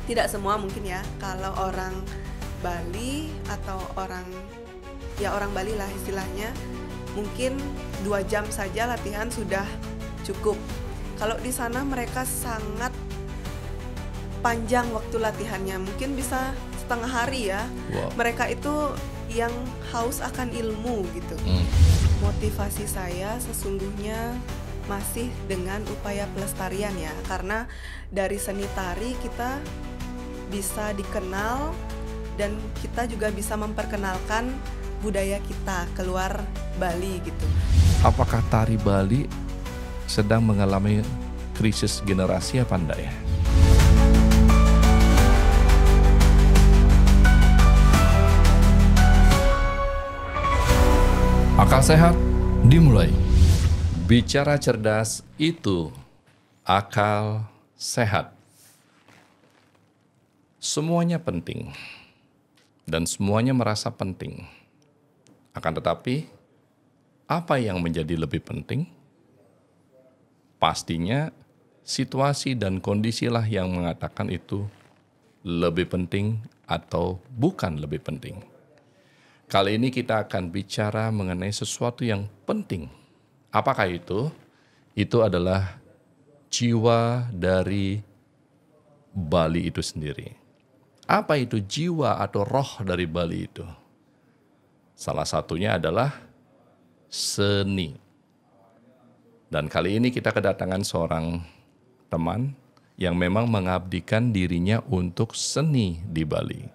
Tidak semua mungkin ya. Kalau orang Bali atau orang Bali lah istilahnya, mungkin 2 jam saja latihan sudah cukup. Kalau di sana mereka sangat panjang waktu latihannya, mungkin bisa setengah hari ya. Wow. Mereka itu yang haus akan ilmu gitu. Motivasi saya sesungguhnya masih dengan upaya pelestarian ya, karena dari seni tari kita bisa dikenal dan kita juga bisa memperkenalkan budaya kita keluar Bali gitu. Apakah tari Bali sedang mengalami krisis generasi apa enggak ya? Akal sehat dimulai. Bicara cerdas itu akal sehat. Semuanya penting dan semuanya merasa penting. Akan tetapi, apa yang menjadi lebih penting? Pastinya situasi dan kondisilah yang mengatakan itu lebih penting atau bukan lebih penting. Kali ini kita akan bicara mengenai sesuatu yang penting. Apakah itu? Itu adalah jiwa dari Bali itu sendiri. Apa itu jiwa atau roh dari Bali itu? Salah satunya adalah seni. Dan kali ini kita kedatangan seorang teman yang memang mengabdikan dirinya untuk seni di Bali.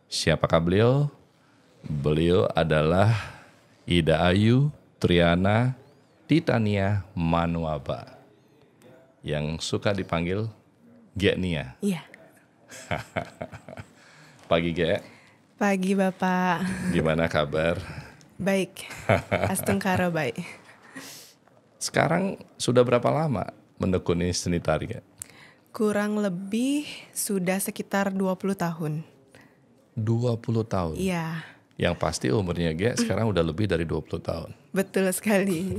Siapakah beliau? Beliau adalah Ida Ayu Triana Titania Manuaba, yang suka dipanggil Gek Nia. Iya. Pagi Gek. Pagi Bapak. Gimana kabar? Baik. Astungkara baik. Sekarang sudah berapa lama menekuni seni tari Gek? Kurang lebih sudah sekitar 20 tahun. 20 tahun? Iya. Yang pasti umurnya Gek sekarang udah lebih dari 20 tahun. Betul sekali.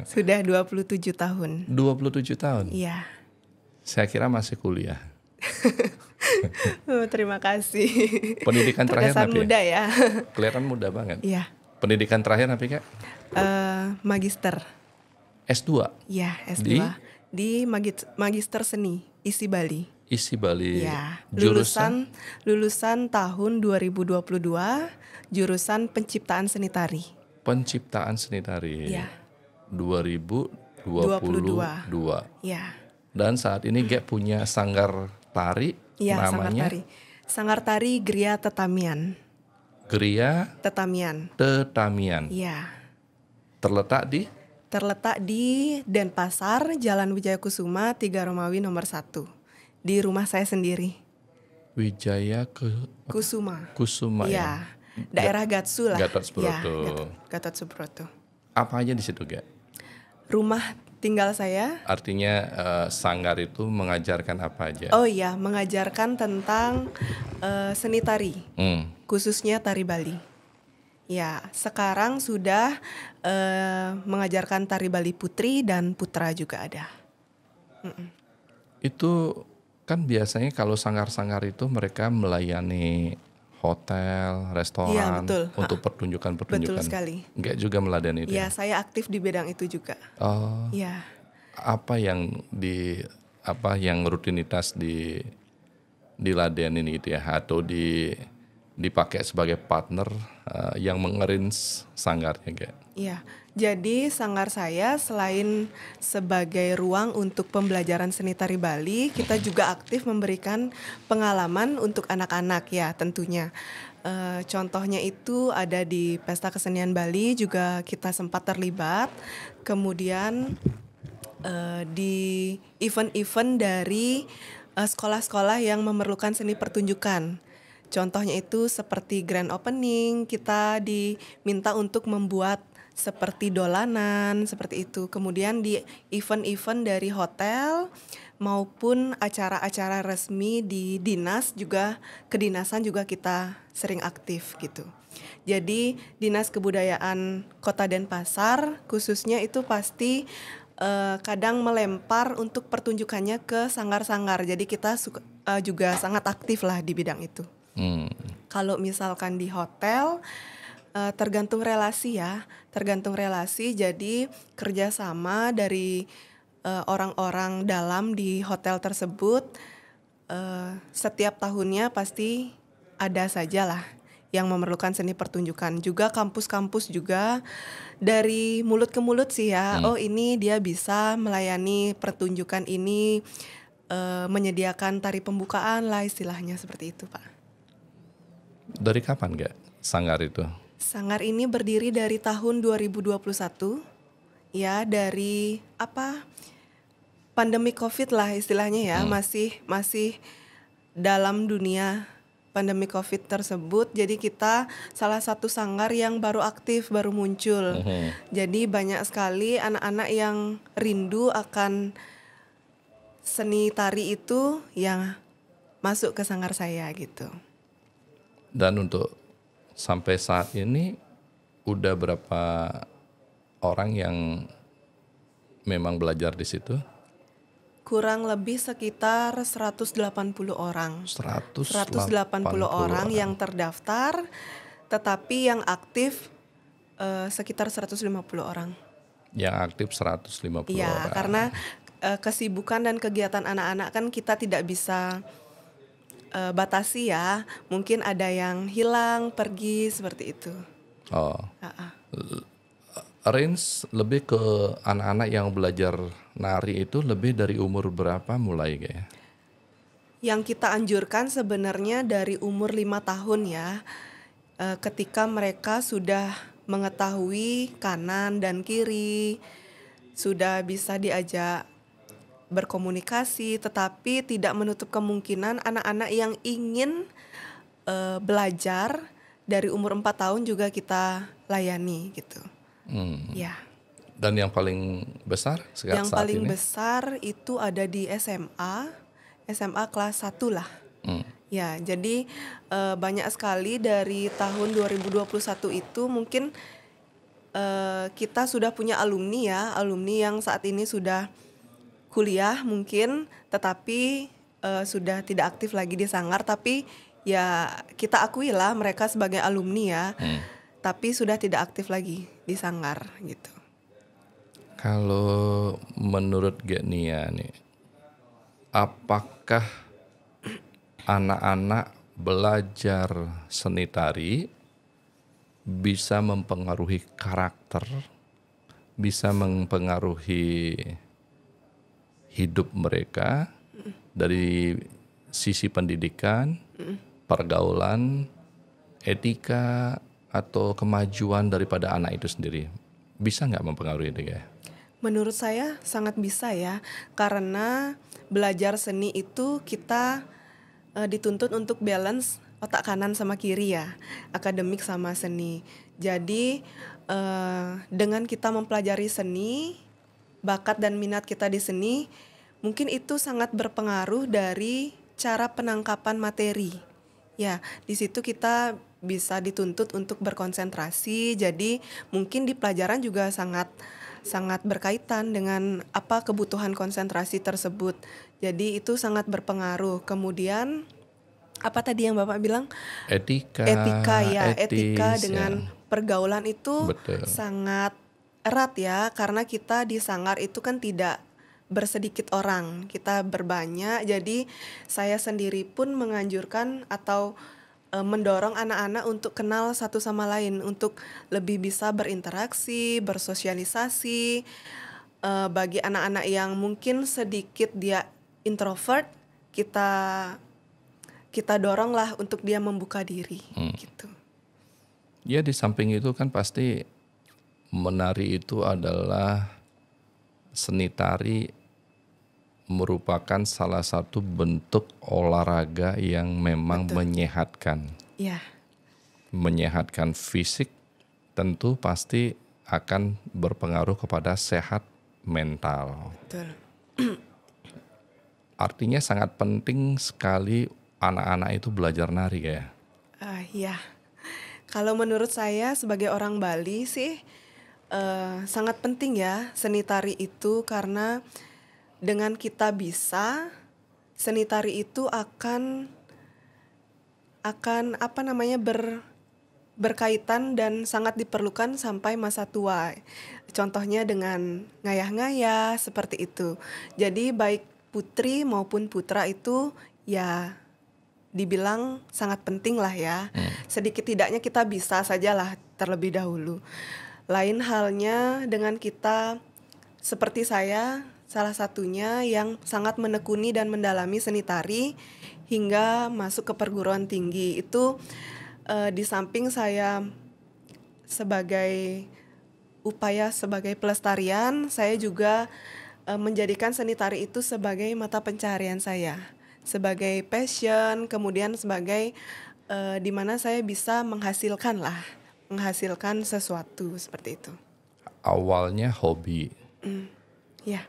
Sudah 27 tahun. 27 tahun? Iya. Saya kira masih kuliah. Oh, terima kasih. Pendidikan terakhir Terkesan apa muda ya? Kelihatan muda banget. Iya. Pendidikan terakhir apa Kak? Magister. S2? Iya, S2. Di Magister Seni, ISI Bali. ISI Bali. Ya, Jurusan? lulusan tahun 2022, jurusan Penciptaan Seni Tari. Penciptaan Seni Tari. Ya. 2022. Ya. Dan saat ini Gek punya sanggar tari, Ya, namanya? Sanggar Tari Gria Tetamian. Gria Tetamian. Tetamian. Ya. Terletak di Denpasar, Jalan Wijaya Kusuma 3 Romawi nomor 1. Di rumah saya sendiri. Wijaya Kusuma. Kusuma ya. Daerah Gatsu lah. Gatot Subroto. Ya, Gatot Subroto. Apa aja di situ Gek? Rumah tinggal saya. Artinya sanggar itu mengajarkan apa aja? Oh iya, mengajarkan tentang seni tari, khususnya tari Bali. Ya, sekarang sudah mengajarkan tari Bali Putri dan Putra juga ada. Itu kan biasanya kalau sanggar-sanggar itu mereka melayani hotel, restoran, Iya, betul. untuk pertunjukan-pertunjukan. Betul sekali. Enggak juga meladeni itu? Ya, saya aktif di bidang itu juga. Oh. Ya. Apa yang rutinitas diladenin itu ya, atau dipakai sebagai partner yang mengarrange sanggarnya Gek? Iya. Jadi sanggar saya selain sebagai ruang untuk pembelajaran seni tari Bali, kita juga aktif memberikan pengalaman untuk anak-anak ya tentunya. Contohnya itu ada di Pesta Kesenian Bali juga kita sempat terlibat. Kemudian di event-event dari sekolah-sekolah yang memerlukan seni pertunjukan. Contohnya itu seperti grand opening, kita diminta untuk membuat seperti dolanan, seperti itu. Kemudian di event-event dari hotel maupun acara-acara resmi di dinas juga, kedinasan juga kita sering aktif gitu. Jadi Dinas Kebudayaan Kota Denpasar khususnya itu pasti kadang melempar untuk pertunjukannya ke sanggar-sanggar. Jadi kita juga sangat aktif lah di bidang itu. Kalau misalkan di hotel, tergantung relasi ya, tergantung relasi. Jadi kerjasama dari orang-orang dalam di hotel tersebut setiap tahunnya pasti ada saja lah yang memerlukan seni pertunjukan. Juga kampus-kampus juga dari mulut ke mulut sih ya. Oh ini dia bisa melayani pertunjukan ini, menyediakan tari pembukaan lah istilahnya seperti itu Pak. Dari kapan nggak Sanggar itu? Sanggar ini berdiri dari tahun 2021 ya, dari pandemi COVID lah istilahnya ya, masih dalam dunia pandemi COVID tersebut. Jadi kita salah satu sanggar yang baru aktif, baru muncul. Jadi banyak sekali anak-anak yang rindu akan seni tari itu yang masuk ke sanggar saya gitu. Dan untuk sampai saat ini udah berapa orang yang memang belajar di situ? Kurang lebih sekitar 180 orang. 180 orang yang terdaftar, tetapi yang aktif sekitar 150 orang. Yang aktif 150 Iya, orang. karena kesibukan dan kegiatan anak-anak kan kita tidak bisa batasi ya. Mungkin ada yang hilang, pergi seperti itu. Range lebih ke anak-anak yang belajar nari itu lebih dari umur berapa mulai kayak? Yang kita anjurkan sebenarnya dari umur 5 tahun ya. Ketika mereka sudah mengetahui kanan dan kiri, sudah bisa diajak berkomunikasi, tetapi tidak menutup kemungkinan anak-anak yang ingin belajar dari umur 4 tahun juga kita layani gitu. Ya. Dan yang paling besar Yang saat paling ini? besar itu ada di SMA kelas 1 lah. Ya, jadi banyak sekali dari tahun 2021 itu mungkin kita sudah punya alumni yang saat ini sudah kuliah mungkin, tetapi sudah tidak aktif lagi di sanggar, tapi ya kita akui lah mereka sebagai alumni ya. Tapi sudah tidak aktif lagi di sanggar gitu. Kalau menurut Genia nih, apakah anak-anak belajar seni tari bisa mempengaruhi karakter, bisa mempengaruhi hidup mereka dari sisi pendidikan, pergaulan, etika, atau kemajuan daripada anak itu sendiri? Bisa nggak mempengaruhi itu ya? Menurut saya sangat bisa ya, karena belajar seni itu kita dituntut untuk balance otak kanan sama kiri ya, akademik sama seni. Jadi dengan kita mempelajari seni, bakat dan minat kita di seni, mungkin itu sangat berpengaruh dari cara penangkapan materi. Ya, di situ kita bisa dituntut untuk berkonsentrasi. Jadi mungkin di pelajaran juga sangat berkaitan dengan apa kebutuhan konsentrasi tersebut. Jadi itu sangat berpengaruh. Kemudian apa tadi yang Bapak bilang? Etika ya, etika dengan ya. Pergaulan itu Betul. sangat erat ya, karena kita di sanggar itu kan tidak bersedikit orang, kita berbanyak. Jadi saya sendiri pun menganjurkan atau mendorong anak-anak untuk kenal satu sama lain, untuk lebih bisa berinteraksi, bersosialisasi. Bagi anak-anak yang mungkin sedikit dia introvert, kita dorong lah untuk dia membuka diri gitu. Ya, di samping itu kan pasti menari itu adalah seni tari, merupakan salah satu bentuk olahraga yang memang menyehatkan. Ya. Menyehatkan fisik, tentu pasti akan berpengaruh kepada sehat mental. Betul. Artinya sangat penting sekali anak-anak itu belajar nari ya. Ya. Kalau menurut saya sebagai orang Bali sih sangat penting ya seni tari itu, karena dengan kita bisa seni tari itu akan berkaitan dan sangat diperlukan sampai masa tua. Contohnya dengan ngayah-ngayah seperti itu. Jadi baik putri maupun putra itu ya dibilang sangat penting lah ya. Sedikit tidaknya kita bisa sajalah terlebih dahulu. Lain halnya dengan kita seperti saya, salah satunya yang sangat menekuni dan mendalami seni tari hingga masuk ke perguruan tinggi. Itu di samping saya sebagai upaya sebagai pelestarian, saya juga menjadikan seni tari itu sebagai mata pencaharian saya, sebagai passion, kemudian sebagai di mana saya bisa menghasilkan sesuatu seperti itu. Awalnya hobi, Ya,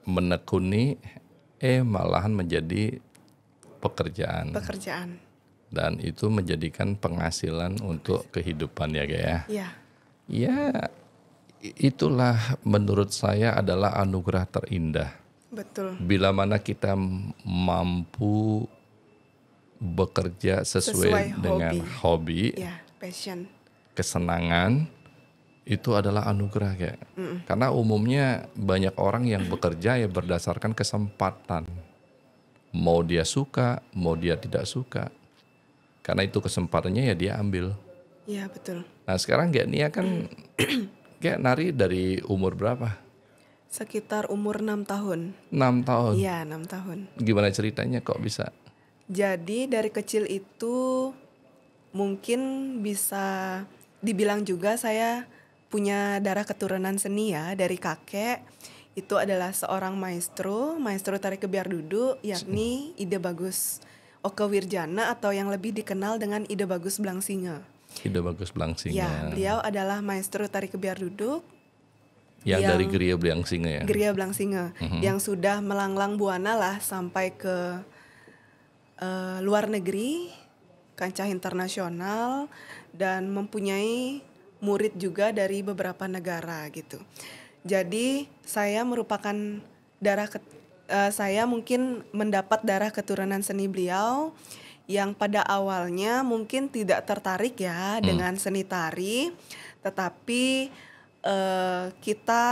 menekuni, malahan menjadi pekerjaan. Dan itu menjadikan penghasilan untuk kehidupan ya Gaya. ya, Ya, itulah menurut saya adalah anugerah terindah. betul. Bila mana kita mampu bekerja sesuai dengan hobi, Ya, passion. kesenangan, itu adalah anugerah Gaya. Karena umumnya banyak orang yang bekerja ya berdasarkan kesempatan. Mau dia suka, mau dia tidak suka. Karena itu kesempatannya ya dia ambil. Ya, betul. Nah sekarang Gak Nia kan Gak nari dari umur berapa? Sekitar umur 6 tahun. 6 tahun? Iya, 6 tahun. Gimana ceritanya kok bisa? Jadi dari kecil itu mungkin bisa dibilang juga saya punya darah keturunan seni ya dari kakek. Itu adalah seorang maestro tari kebiar duduk, yakni Ide Bagus Oke Wirjana atau yang lebih dikenal dengan Ide Bagus Blangsinge. Ide Bagus Blangsinge. Ya, beliau adalah maestro tari kebiar duduk. Yang dari Geria Blangsinge ya? Geria Blangsinge, yang sudah melanglang buana lah sampai ke luar negeri, kancah internasional, dan mempunyai murid juga dari beberapa negara gitu. Jadi saya merupakan saya mungkin mendapat darah keturunan seni beliau yang pada awalnya mungkin tidak tertarik ya dengan seni tari, tetapi kita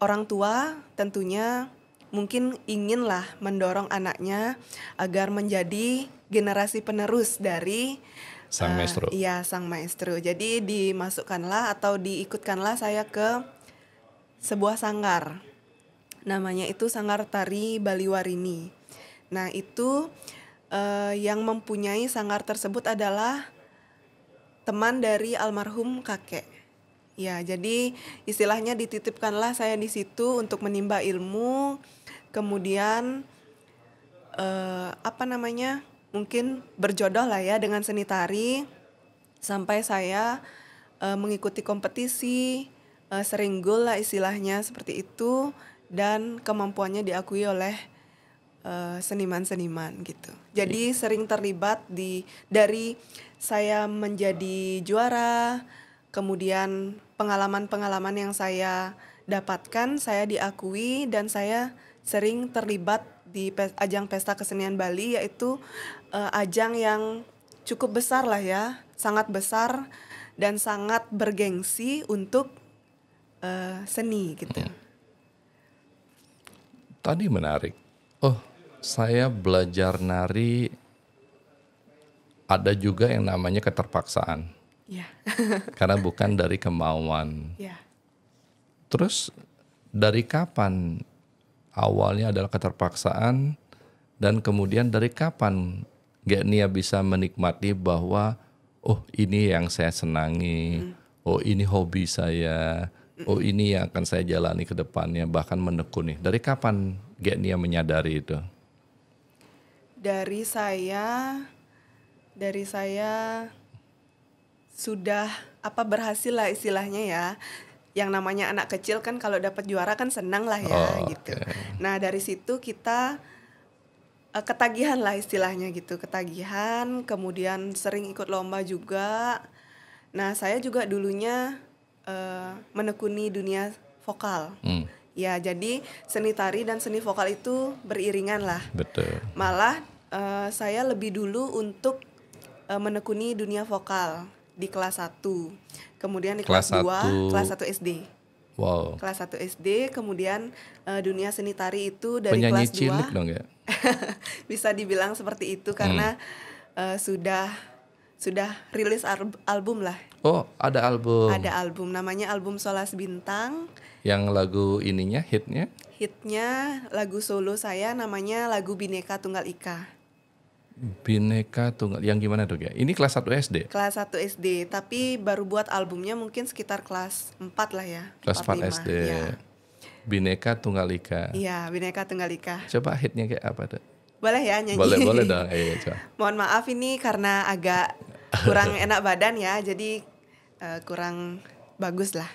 orang tua tentunya mungkin inginlah mendorong anaknya agar menjadi generasi penerus dari sang maestro. Iya, sang maestro. Jadi dimasukkanlah atau diikutkanlah saya ke sebuah sanggar. Namanya itu Sanggar Tari Baliwarini. Nah, itu yang mempunyai sanggar tersebut adalah teman dari almarhum kakek. Ya, jadi istilahnya dititipkanlah saya di situ untuk menimba ilmu. Kemudian mungkin berjodoh lah ya dengan seni tari sampai saya mengikuti kompetisi, sering gol lah istilahnya seperti itu, dan kemampuannya diakui oleh seniman-seniman gitu. Jadi sering terlibat dari saya menjadi juara, kemudian pengalaman-pengalaman yang saya dapatkan saya diakui dan saya sering terlibat di ajang pesta kesenian Bali, yaitu ajang yang cukup besar lah ya, sangat besar dan sangat bergengsi untuk seni gitu. Tadi menarik. Oh, saya belajar nari ada juga yang namanya keterpaksaan. Ya. Karena bukan dari kemauan. Ya. Terus dari kapan awalnya adalah keterpaksaan dan kemudian dari kapan Gak Nia bisa menikmati bahwa oh ini yang saya senangi, oh ini hobi saya, oh ini yang akan saya jalani ke depannya, bahkan menekuni. Dari kapan Gak Nia menyadari itu? Dari saya sudah berhasil lah istilahnya ya. Yang namanya anak kecil kan kalau dapat juara kan senang lah ya gitu. Nah dari situ kita ketagihan lah istilahnya gitu, ketagihan, kemudian sering ikut lomba juga. Nah saya juga dulunya menekuni dunia vokal. Ya, jadi seni tari dan seni vokal itu beriringan lah. Betul. Malah saya lebih dulu untuk menekuni dunia vokal di kelas 1. Kemudian di kelas Kelas 2, kelas 1. 1 SD. Wow. Kelas 1 SD, kemudian dunia seni tari itu dari Penyanyi kelas 2. cilik dong ya? Bisa dibilang seperti itu karena sudah rilis album lah. Oh, ada album. Ada album namanya album Solas Bintang. Yang lagu ininya, hitnya? Hitnya lagu solo saya namanya lagu Bhinneka Tunggal Ika. Bhinneka Tunggal, yang gimana tuh ya? Ini kelas 1 SD? Kelas 1 SD, tapi baru buat albumnya mungkin sekitar kelas 4 lah ya. Kelas 4 5, SD. ya. Bhinneka Tunggal Ika. Iya, Bhinneka Tunggal Ika. Coba hitnya kayak apa tuh? Boleh ya nyanyi? Boleh dong. Ayo coba. Mohon maaf ini karena agak kurang enak badan ya, jadi kurang bagus lah.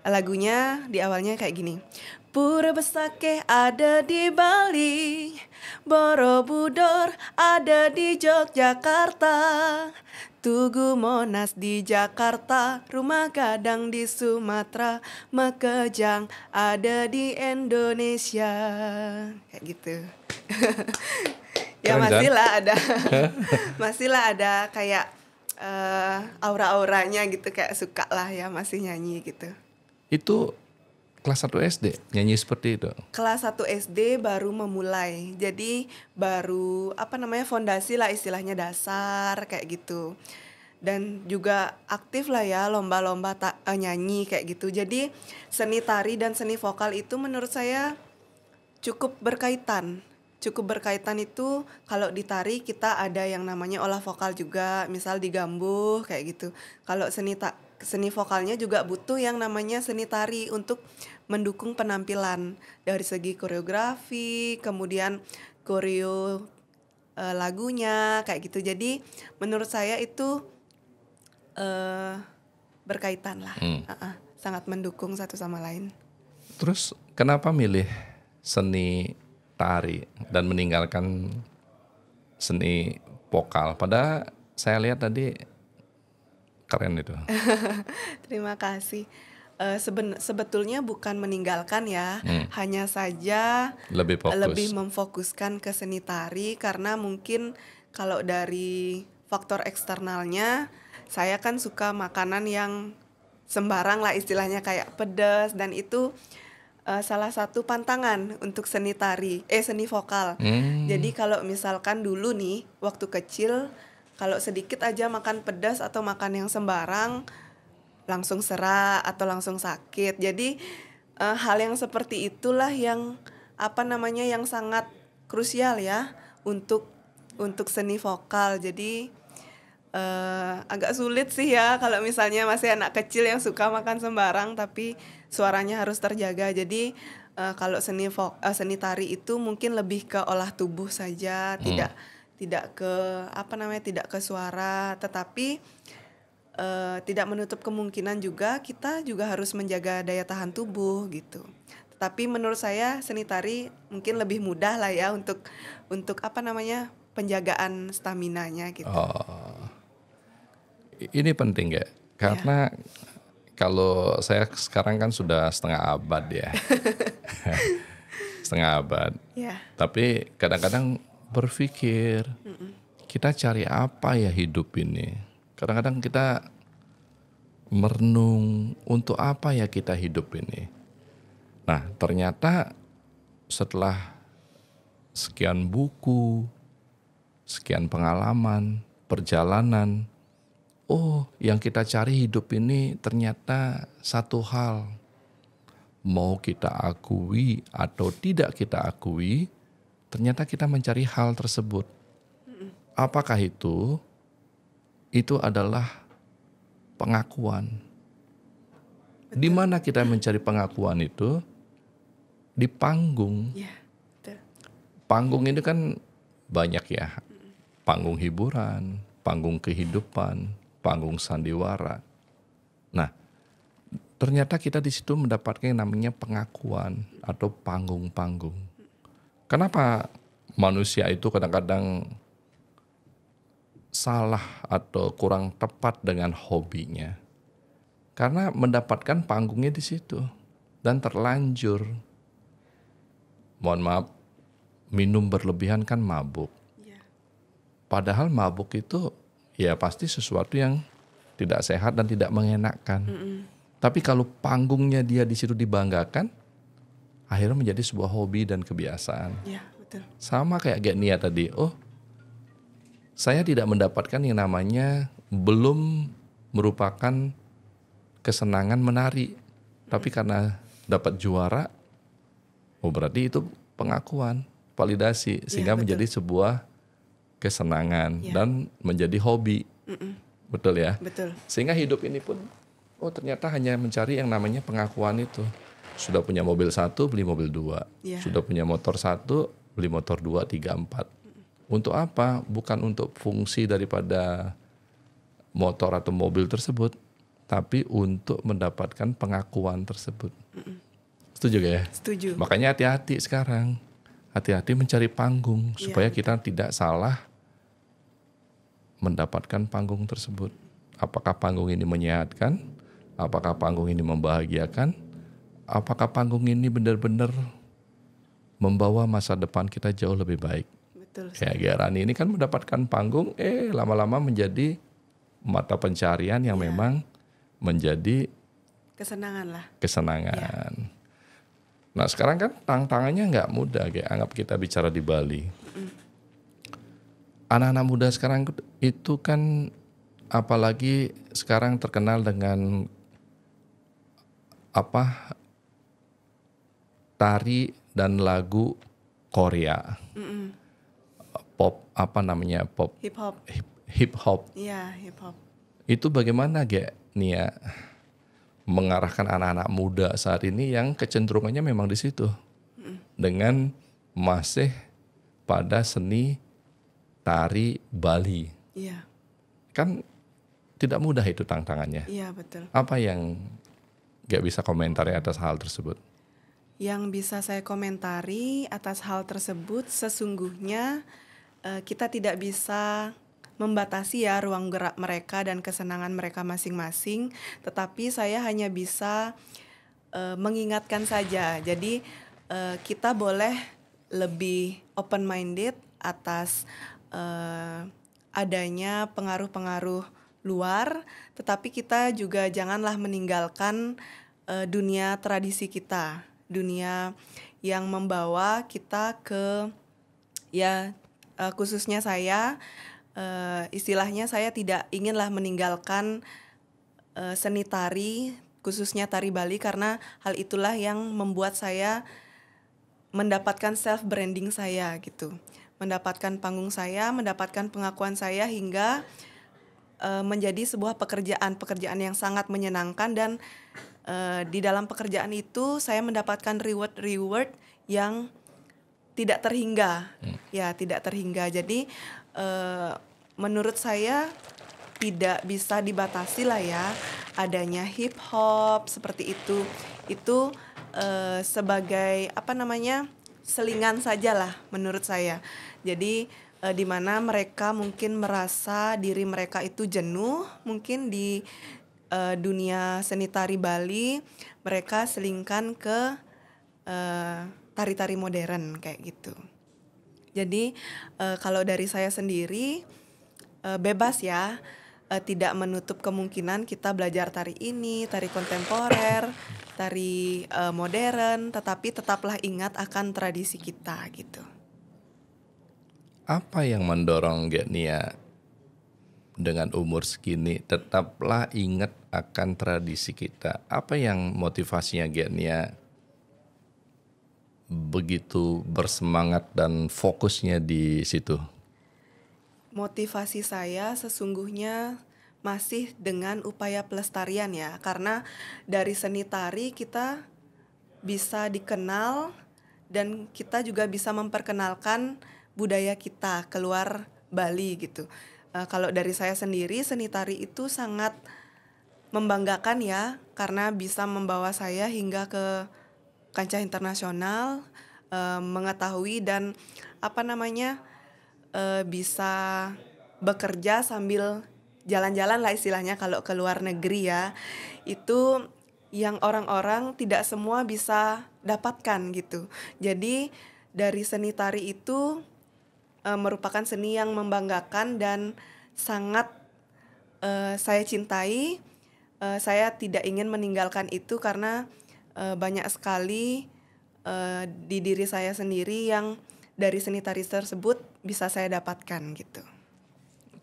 Lagunya di awalnya kayak gini. Pura Besakeh ada di Bali, Borobudur ada di Yogyakarta, Tugu Monas di Jakarta, Rumah Gadang di Sumatera, Makejang ada di Indonesia. Kayak gitu. Ya Keren, masih lah ada kayak aura-auranya gitu, kayak suka lah ya masih nyanyi gitu. Itu kelas 1 SD nyanyi seperti itu? Kelas 1 SD baru memulai, jadi baru fondasi lah istilahnya, dasar kayak gitu. Dan juga aktif lah ya lomba-lomba nyanyi kayak gitu. Jadi seni tari dan seni vokal itu menurut saya cukup berkaitan. Itu kalau di tari kita ada yang namanya olah vokal juga, misal di gambuh kayak gitu. Kalau seni vokalnya juga butuh yang namanya seni tari untuk mendukung penampilan dari segi koreografi, kemudian koreo lagunya kayak gitu. Jadi menurut saya itu berkaitan lah. Sangat mendukung satu sama lain. Terus kenapa milih seni tari dan meninggalkan seni vokal? Padahal saya lihat tadi keren itu. Terima kasih. Sebetulnya bukan meninggalkan ya, hanya saja lebih memfokuskan ke seni tari karena mungkin kalau dari faktor eksternalnya, saya kan suka makanan yang sembarang lah istilahnya, kayak pedas, dan itu salah satu pantangan untuk seni vokal. Jadi kalau misalkan dulu nih waktu kecil, kalau sedikit aja makan pedas atau makan yang sembarang langsung serak atau langsung sakit. Jadi hal yang seperti itulah yang yang sangat krusial ya untuk seni vokal. Jadi agak sulit sih ya kalau misalnya masih anak kecil yang suka makan sembarang tapi suaranya harus terjaga. Jadi kalau seni tari itu mungkin lebih ke olah tubuh saja, tidak ke suara, tetapi tidak menutup kemungkinan juga kita juga harus menjaga daya tahan tubuh gitu. Tapi menurut saya seni tari mungkin lebih mudah lah ya untuk penjagaan staminanya gitu. Ini penting ya, karena kalau saya sekarang kan sudah setengah abad ya. Setengah abad. Yeah. Tapi kadang-kadang berpikir, kita cari apa ya hidup ini? Kadang-kadang kita merenung, untuk apa ya kita hidup ini? Nah, ternyata setelah sekian buku, sekian pengalaman, perjalanan, yang kita cari hidup ini ternyata satu hal. Mau kita akui atau tidak kita akui, ternyata kita mencari hal tersebut. Apakah itu? Itu adalah pengakuan. Di mana kita mencari pengakuan itu? Di panggung. Betul. Panggung ini kan banyak ya. Panggung hiburan, panggung kehidupan, panggung sandiwara. Nah, ternyata kita di situ mendapatkan yang namanya pengakuan atau panggung-panggung. Kenapa manusia itu kadang-kadang salah atau kurang tepat dengan hobinya? Karena mendapatkan panggungnya di situ dan terlanjur mohon maaf, minum berlebihan kan mabuk. Iya. Padahal mabuk itu ya pasti sesuatu yang tidak sehat dan tidak mengenakan. Tapi kalau panggungnya dia di situ dibanggakan, akhirnya menjadi sebuah hobi dan kebiasaan. Iya, betul. Sama kayak Genia tadi. Oh, saya tidak mendapatkan yang namanya belum merupakan kesenangan menari. Tapi karena dapat juara, oh berarti itu pengakuan, validasi. Sehingga betul. menjadi sebuah kesenangan Ya. dan menjadi hobi. Betul ya? Betul. Sehingga hidup ini pun, oh ternyata hanya mencari yang namanya pengakuan itu. Sudah punya mobil 1, beli mobil 2. Ya. Sudah punya motor 1, beli motor 2, 3, 4. Untuk apa? Bukan untuk fungsi daripada motor atau mobil tersebut, tapi untuk mendapatkan pengakuan tersebut. Setuju gak ya? Setuju. Makanya hati-hati sekarang. Hati-hati mencari panggung Iya, supaya kita tidak salah mendapatkan panggung tersebut. Apakah panggung ini menyehatkan? Apakah panggung ini membahagiakan? Apakah panggung ini benar-benar membawa masa depan kita jauh lebih baik? Betul. Kayak Gerani ini kan mendapatkan panggung, lama-lama menjadi mata pencarian yang memang menjadi Kesenangan lah. kesenangan. Nah sekarang kan tantangannya nggak mudah, kayak anggap kita bicara di Bali. Anak-anak muda sekarang itu kan apalagi sekarang terkenal dengan tari dan lagu Korea, pop pop Hip hop. hip hop. Iya, hip hop. Itu bagaimana Nia mengarahkan anak-anak muda saat ini yang kecenderungannya memang di situ dengan masih pada seni tari Bali. Iya. Kan tidak mudah itu tantangannya. Iya, betul. Apa yang gak bisa komentari atas hal tersebut? Yang bisa saya komentari atas hal tersebut, sesungguhnya kita tidak bisa membatasi ya ruang gerak mereka dan kesenangan mereka masing-masing, tetapi saya hanya bisa mengingatkan saja. Jadi kita boleh lebih open minded atas adanya pengaruh-pengaruh luar, tetapi kita juga janganlah meninggalkan dunia tradisi kita, dunia yang membawa kita ke khususnya saya, istilahnya saya tidak inginlah meninggalkan seni tari, khususnya tari Bali, karena hal itulah yang membuat saya mendapatkan self branding saya gitu, mendapatkan panggung saya, mendapatkan pengakuan saya, hingga menjadi sebuah pekerjaan yang sangat menyenangkan, dan di dalam pekerjaan itu saya mendapatkan reward yang tidak terhingga, tidak terhingga. Jadi menurut saya tidak bisa dibatasi lah ya adanya hip hop seperti itu. Itu sebagai selingan saja lah menurut saya. Jadi di mana mereka mungkin merasa diri mereka itu jenuh, mungkin di dunia seni tari Bali, mereka selingkan ke tari-tari modern kayak gitu. Jadi kalau dari saya sendiri bebas ya, tidak menutup kemungkinan kita belajar tari ini, tari kontemporer, tari modern, tetapi tetaplah ingat akan tradisi kita gitu. Apa yang mendorong Nia dengan umur segini tetaplah ingat akan tradisi kita? Apa yang motivasinya Nia begitu bersemangat dan fokusnya di situ? Motivasi saya sesungguhnya masih dengan upaya pelestarian ya, karena dari seni tari kita bisa dikenal dan kita juga bisa memperkenalkan budaya kita keluar Bali gitu. Kalau dari saya sendiri, seni tari itu sangat membanggakan ya, karena bisa membawa saya hingga ke kancah internasional, mengetahui dan bisa bekerja sambil jalan-jalan lah istilahnya kalau ke luar negeri ya. Itu yang orang-orang tidak semua bisa dapatkan gitu. Jadi dari seni tari itu merupakan seni yang membanggakan dan sangat saya cintai. Saya tidak ingin meninggalkan itu karena banyak sekali di diri saya sendiri yang dari seni tari tersebut bisa saya dapatkan gitu.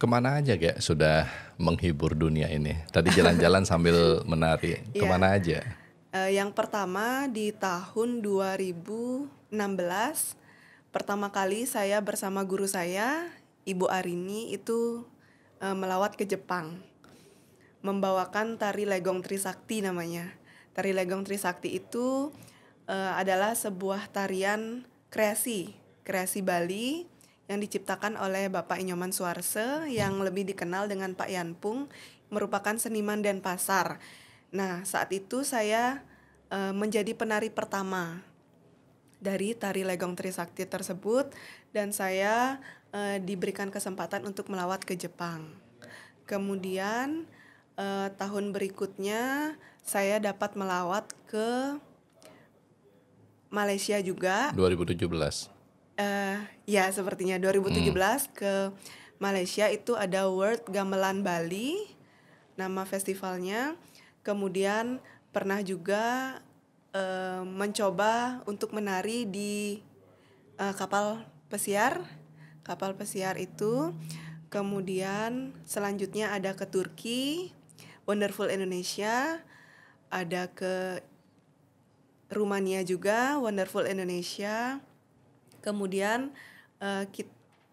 Kemana aja Gek sudah menghibur dunia ini? Tadi jalan-jalan sambil menari, kemana aja? Yang pertama di tahun 2016, pertama kali saya bersama guru saya, Ibu Arini, itu melawat ke Jepang, membawakan tari Legong Trisakti namanya. Tari Legong Trisakti itu adalah sebuah tarian kreasi Bali yang diciptakan oleh Bapak Inyoman Suarse yang lebih dikenal dengan Pak Yanpung, merupakan seniman Denpasar. Nah, saat itu saya menjadi penari pertama dari tari Legong Trisakti tersebut dan saya diberikan kesempatan untuk melawat ke Jepang. Kemudian tahun berikutnya saya dapat melawat ke Malaysia juga. 2017. Ya sepertinya 2017 ke Malaysia, itu ada World Gamelan Bali nama festivalnya. Kemudian pernah juga mencoba untuk menari di kapal pesiar itu. Kemudian selanjutnya ada ke Turki, Wonderful Indonesia, ada ke Rumania juga, Wonderful Indonesia. Kemudian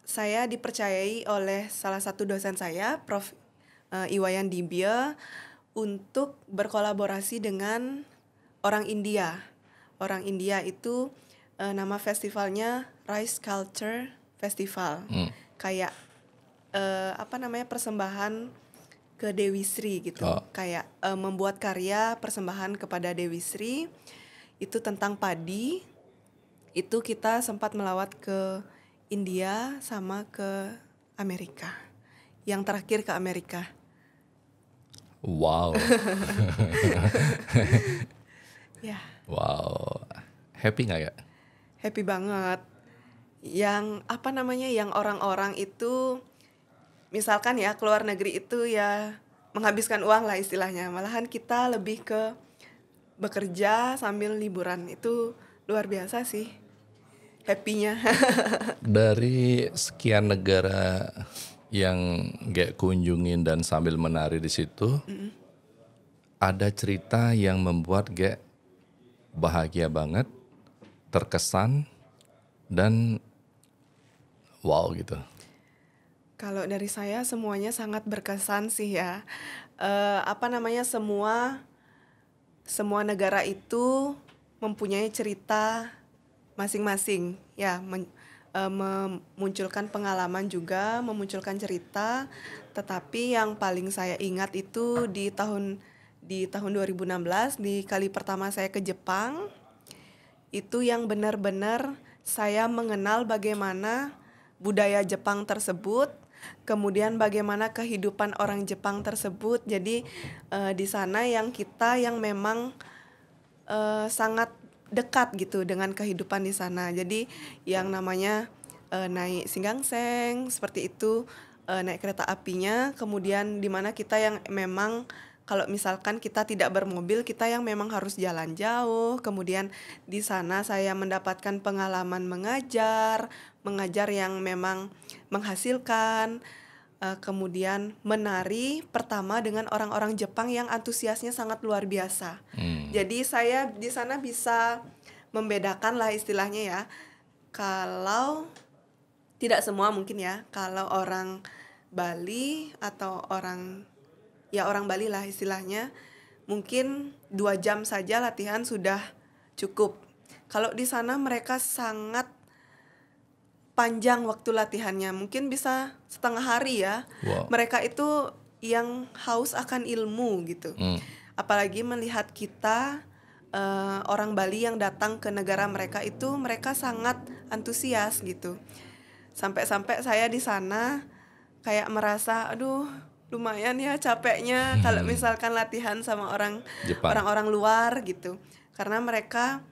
saya dipercayai oleh salah satu dosen saya, Prof. Iwayan Dibia, untuk berkolaborasi dengan orang India. Orang India itu nama festivalnya Rice Culture Festival. Kayak persembahan ke Dewi Sri gitu. Kayak membuat karya persembahan kepada Dewi Sri. Itu tentang padi. Itu kita sempat melawat ke India sama ke Amerika. Yang terakhir ke Amerika. Wow. Ya. Wow. Happy nggak ya? Happy banget. Yang yang orang-orang itu misalkan ya keluar negeri itu ya menghabiskan uang lah istilahnya. Malahan kita lebih ke bekerja sambil liburan. Itu luar biasa sih happy-nya. Dari sekian negara yang Gek kunjungin dan sambil menari di situ, ada cerita yang membuat Gek bahagia banget, terkesan, dan wow gitu. Kalau dari saya semuanya sangat berkesan sih ya. Semua negara itu mempunyai cerita masing-masing ya, memunculkan pengalaman juga, memunculkan cerita. Tetapi yang paling saya ingat itu di tahun 2016, di kali pertama saya ke Jepang, itu yang benar-benar saya mengenal bagaimana budaya Jepang tersebut, kemudian bagaimana kehidupan orang Jepang tersebut. Jadi di sana yang memang sangat dekat gitu dengan kehidupan di sana. Jadi yang namanya naik singgangseng seperti itu, naik kereta apinya, kemudian di mana kita yang memang kalau misalkan kita tidak bermobil, kita yang memang harus jalan jauh. Kemudian di sana saya mendapatkan pengalaman mengajar yang memang menghasilkan. Kemudian menari pertama dengan orang-orang Jepang yang antusiasnya sangat luar biasa. Jadi saya di sana bisa membedakan lah istilahnya ya. Kalau tidak semua mungkin ya, kalau orang Bali atau orang Bali lah istilahnya, mungkin 2 jam saja latihan sudah cukup. Kalau di sana mereka sangat panjang waktu latihannya, mungkin bisa setengah hari ya. Wow. Mereka itu yang haus akan ilmu gitu. Apalagi melihat kita orang Bali yang datang ke negara mereka itu, mereka sangat antusias gitu. Sampai-sampai saya di sana kayak merasa aduh lumayan ya capeknya kalau misalkan latihan sama orang-orang luar gitu. Karena mereka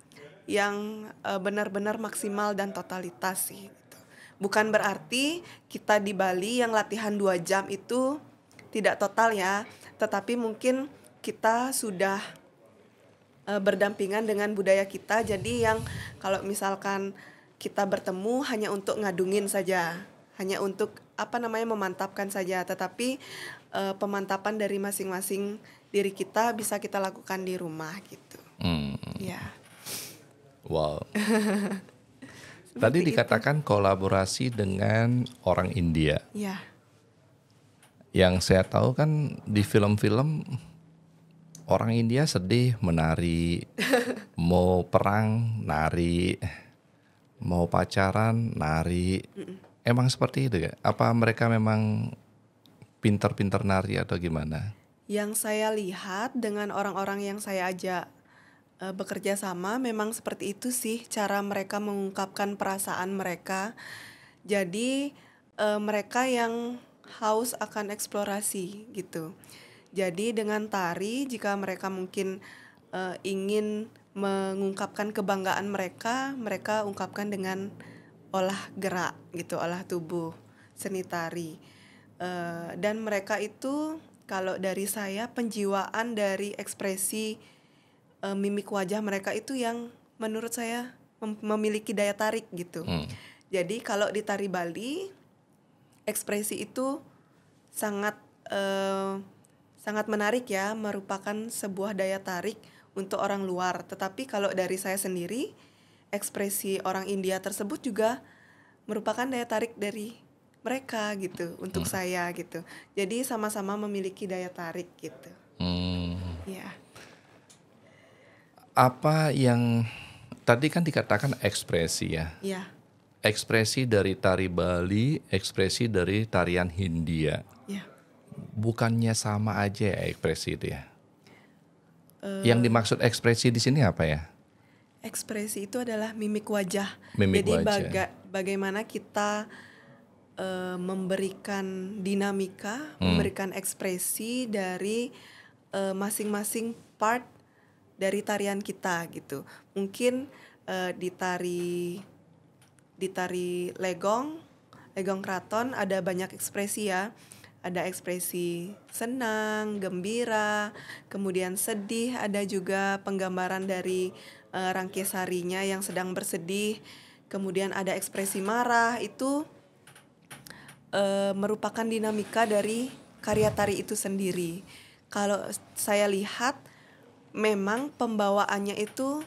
yang benar-benar maksimal dan totalitas sih gitu. Bukan berarti kita di Bali yang latihan 2 jam itu tidak total ya, tetapi mungkin kita sudah berdampingan dengan budaya kita, jadi yang kalau misalkan kita bertemu hanya untuk ngadungin saja, hanya untuk memantapkan saja, tetapi pemantapan dari masing-masing diri kita bisa kita lakukan di rumah gitu. Ya. Wow. Tadi dikatakan kolaborasi dengan orang India. Ya. Yang saya tahu kan di film-film orang India sedih menari, mau perang nari, mau pacaran nari. Emang seperti itu ya? Apa mereka memang pintar-pintar nari atau gimana? Yang saya lihat dengan orang-orang yang saya ajak bekerja sama memang seperti itu sih cara mereka mengungkapkan perasaan mereka. Jadi mereka yang haus akan eksplorasi gitu. Jadi dengan tari, jika mereka mungkin ingin mengungkapkan kebanggaan mereka, mereka ungkapkan dengan olah gerak gitu, olah tubuh, seni tari. Dan mereka itu kalau dari saya penjiwaan dari ekspresi mimik wajah mereka itu yang menurut saya memiliki daya tarik gitu. Jadi kalau di tari Bali, ekspresi itu sangat menarik ya, merupakan sebuah daya tarik untuk orang luar. Tetapi kalau dari saya sendiri, ekspresi orang India tersebut juga merupakan daya tarik dari mereka gitu, untuk saya gitu. Jadi sama-sama memiliki daya tarik gitu. Ya. Apa yang tadi kan dikatakan ekspresi ya? Ya. Ekspresi dari tari Bali, ekspresi dari tarian Hindia. Ya. Bukannya sama aja ya ekspresi itu ya? Yang dimaksud ekspresi di sini apa ya? Ekspresi itu adalah mimik wajah. Mimik Jadi wajah. bagaimana kita memberikan dinamika, memberikan ekspresi dari masing-masing part dari tarian kita gitu. Mungkin di tari legong keraton ada banyak ekspresi ya. Ada ekspresi senang, gembira, kemudian sedih, ada juga penggambaran dari Rangkesarinya yang sedang bersedih. Kemudian ada ekspresi marah, itu merupakan dinamika dari karya tari itu sendiri. Kalau saya lihat memang pembawaannya itu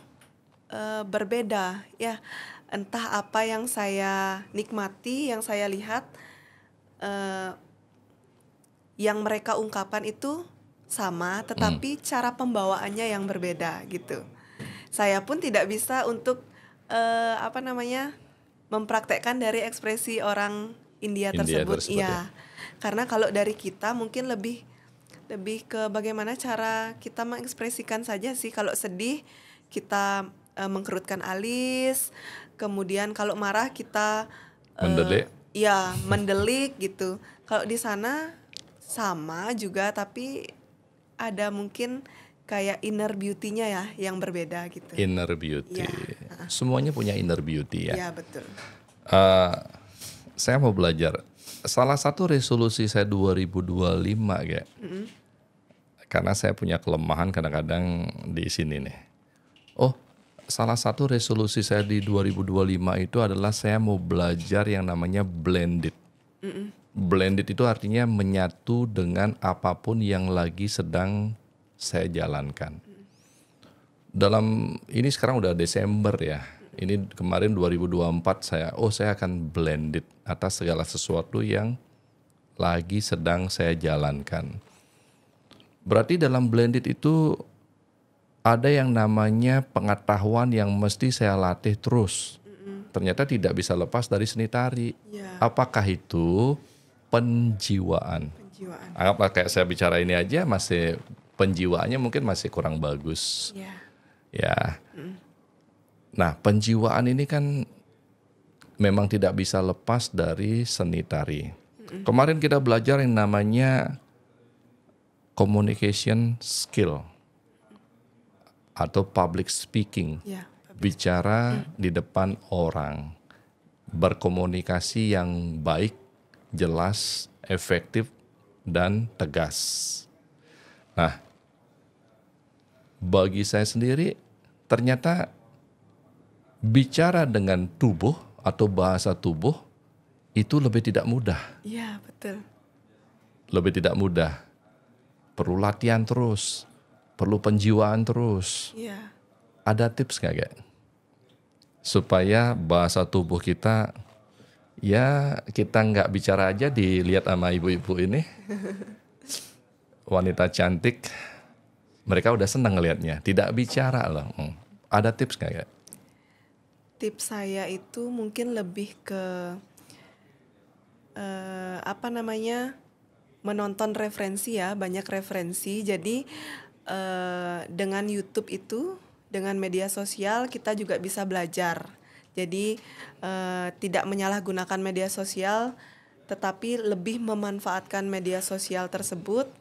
berbeda ya. Entah apa yang saya nikmati, yang saya lihat yang mereka ungkapkan itu sama, tetapi cara pembawaannya yang berbeda gitu. Saya pun tidak bisa untuk mempraktekkan dari ekspresi orang India tersebut. Iya. Karena kalau dari kita mungkin lebih ke bagaimana cara kita mengekspresikan saja sih. Kalau sedih kita mengkerutkan alis, kemudian kalau marah kita mendelik. Ya, mendelik gitu. Kalau di sana sama juga, tapi ada mungkin kayak inner beauty-nya ya yang berbeda gitu. Inner beauty. Ya. Semuanya punya inner beauty ya. Ya, betul. Saya mau belajar. Salah satu resolusi saya 2025 ya. Karena saya punya kelemahan kadang-kadang di sini nih. Salah satu resolusi saya di 2025 itu adalah saya mau belajar yang namanya blended. Blended itu artinya menyatu dengan apapun yang lagi sedang saya jalankan. Dalam ini sekarang udah Desember ya. Ini kemarin 2024 saya akan blended atas segala sesuatu yang lagi sedang saya jalankan. Berarti dalam blended itu ada yang namanya pengetahuan yang mesti saya latih terus. Ternyata tidak bisa lepas dari seni tari. Ya. Apakah itu penjiwaan? Anggaplah kayak saya bicara ini aja masih penjiwaannya mungkin masih kurang bagus. Ya. Nah, penjiwaan ini kan memang tidak bisa lepas dari seni tari. Kemarin kita belajar yang namanya communication skill atau public speaking. bicara di depan orang, berkomunikasi yang baik, jelas, efektif, dan tegas. Nah, bagi saya sendiri, ternyata bicara dengan tubuh atau bahasa tubuh itu lebih tidak mudah. Iya, betul. Lebih tidak mudah. Perlu latihan terus, perlu penjiwaan terus. Iya. Ada tips nggak, Kak? Supaya bahasa tubuh kita, ya kita nggak bicara aja dilihat sama ibu-ibu ini, wanita cantik, mereka udah senang ngelihatnya, tidak bicara loh. Ada tips nggak, Kak? Tips saya itu mungkin lebih ke menonton referensi ya, banyak referensi. Jadi dengan YouTube itu, dengan media sosial kita juga bisa belajar. Jadi tidak menyalahgunakan media sosial, tetapi lebih memanfaatkan media sosial tersebut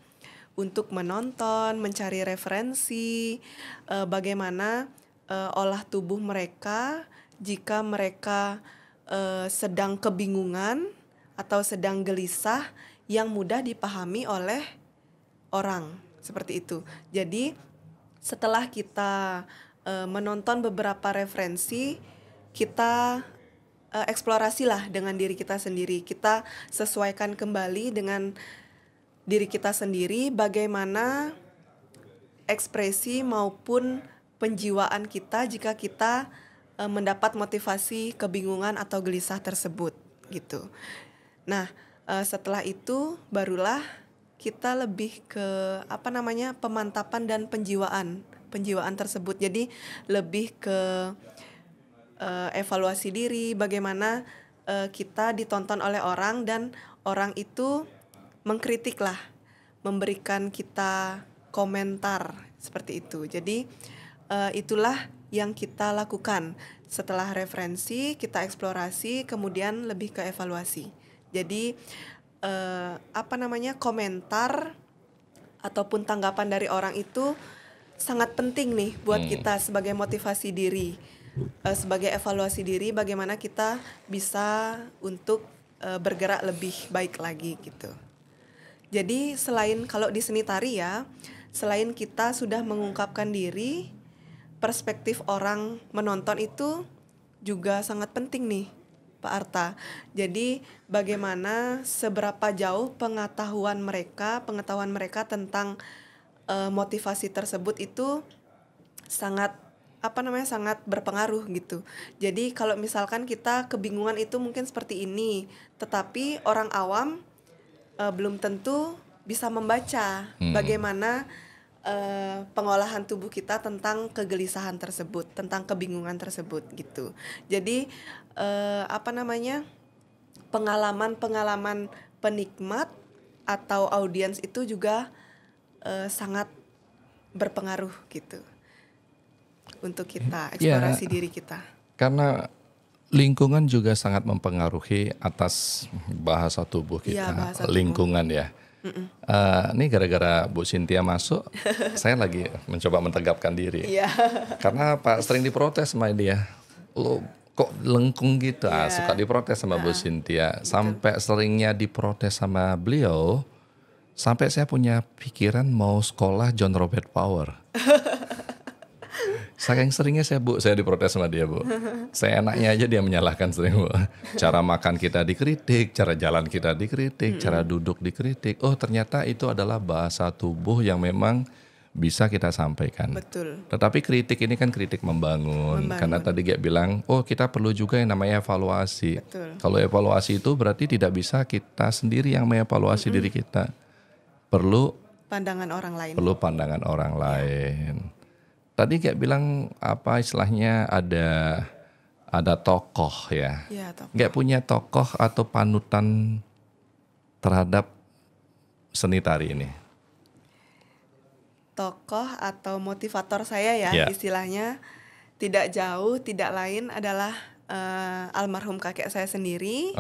untuk menonton, mencari referensi, bagaimana olah tubuh mereka jika mereka sedang kebingungan atau sedang gelisah yang mudah dipahami oleh orang, seperti itu. Jadi setelah kita menonton beberapa referensi, kita eksplorasilah dengan diri kita sendiri. Kita sesuaikan kembali dengan diri kita sendiri bagaimana ekspresi maupun penjiwaan kita jika kita mendapat motivasi kebingungan atau gelisah tersebut gitu. Nah, setelah itu barulah kita lebih ke pemantapan dan penjiwaan tersebut. Jadi lebih ke evaluasi diri, bagaimana kita ditonton oleh orang dan orang itu mengkritik lah, memberikan kita komentar seperti itu. Jadi itulah yang kita lakukan setelah referensi, kita eksplorasi, kemudian lebih ke evaluasi. Jadi komentar ataupun tanggapan dari orang itu sangat penting nih buat kita sebagai motivasi diri, sebagai evaluasi diri, bagaimana kita bisa untuk bergerak lebih baik lagi gitu. Jadi selain kalau di seni tari ya, selain kita sudah mengungkapkan diri, perspektif orang menonton itu juga sangat penting nih, Pak Arta. Jadi bagaimana seberapa jauh pengetahuan mereka tentang motivasi tersebut itu sangat sangat berpengaruh gitu. Jadi kalau misalkan kita kebingungan itu mungkin seperti ini, tetapi orang awam belum tentu bisa membaca bagaimana pengolahan tubuh kita tentang kegelisahan tersebut, tentang kebingungan tersebut gitu. Jadi pengalaman penikmat atau audiens itu juga sangat berpengaruh gitu untuk kita eksplorasi diri kita. Karena lingkungan juga sangat mempengaruhi atas bahasa tubuh kita. Iya, bahasa tubuh. Lingkungan ya. Ini gara-gara Bu Cynthia masuk, saya lagi mencoba mentegapkan diri. Iya. Karena Pak sering diprotes sama dia. Lo kok lengkung gitu? Iya. Suka diprotes sama Bu Cynthia. Sampai seringnya diprotes sama beliau, sampai saya punya pikiran mau sekolah John Robert Power. Saking seringnya saya diprotes sama dia, Bu. Saya enaknya aja dia menyalahkan sering, Bu. Cara makan kita dikritik, cara jalan kita dikritik, cara duduk dikritik. Oh, ternyata itu adalah bahasa tubuh yang memang bisa kita sampaikan. Betul. Tetapi kritik ini kan kritik membangun. Karena tadi Gek bilang, oh kita perlu juga yang namanya evaluasi. Betul. Kalau evaluasi itu berarti tidak bisa kita sendiri yang mengevaluasi diri kita. Perlu pandangan orang lain. Perlu pandangan orang lain. Tadi Gek bilang apa istilahnya ada tokoh ya. Iya, tokoh. Gek punya tokoh atau panutan terhadap seni tari ini. Tokoh atau motivator saya ya, istilahnya tidak jauh, tidak lain adalah almarhum kakek saya sendiri.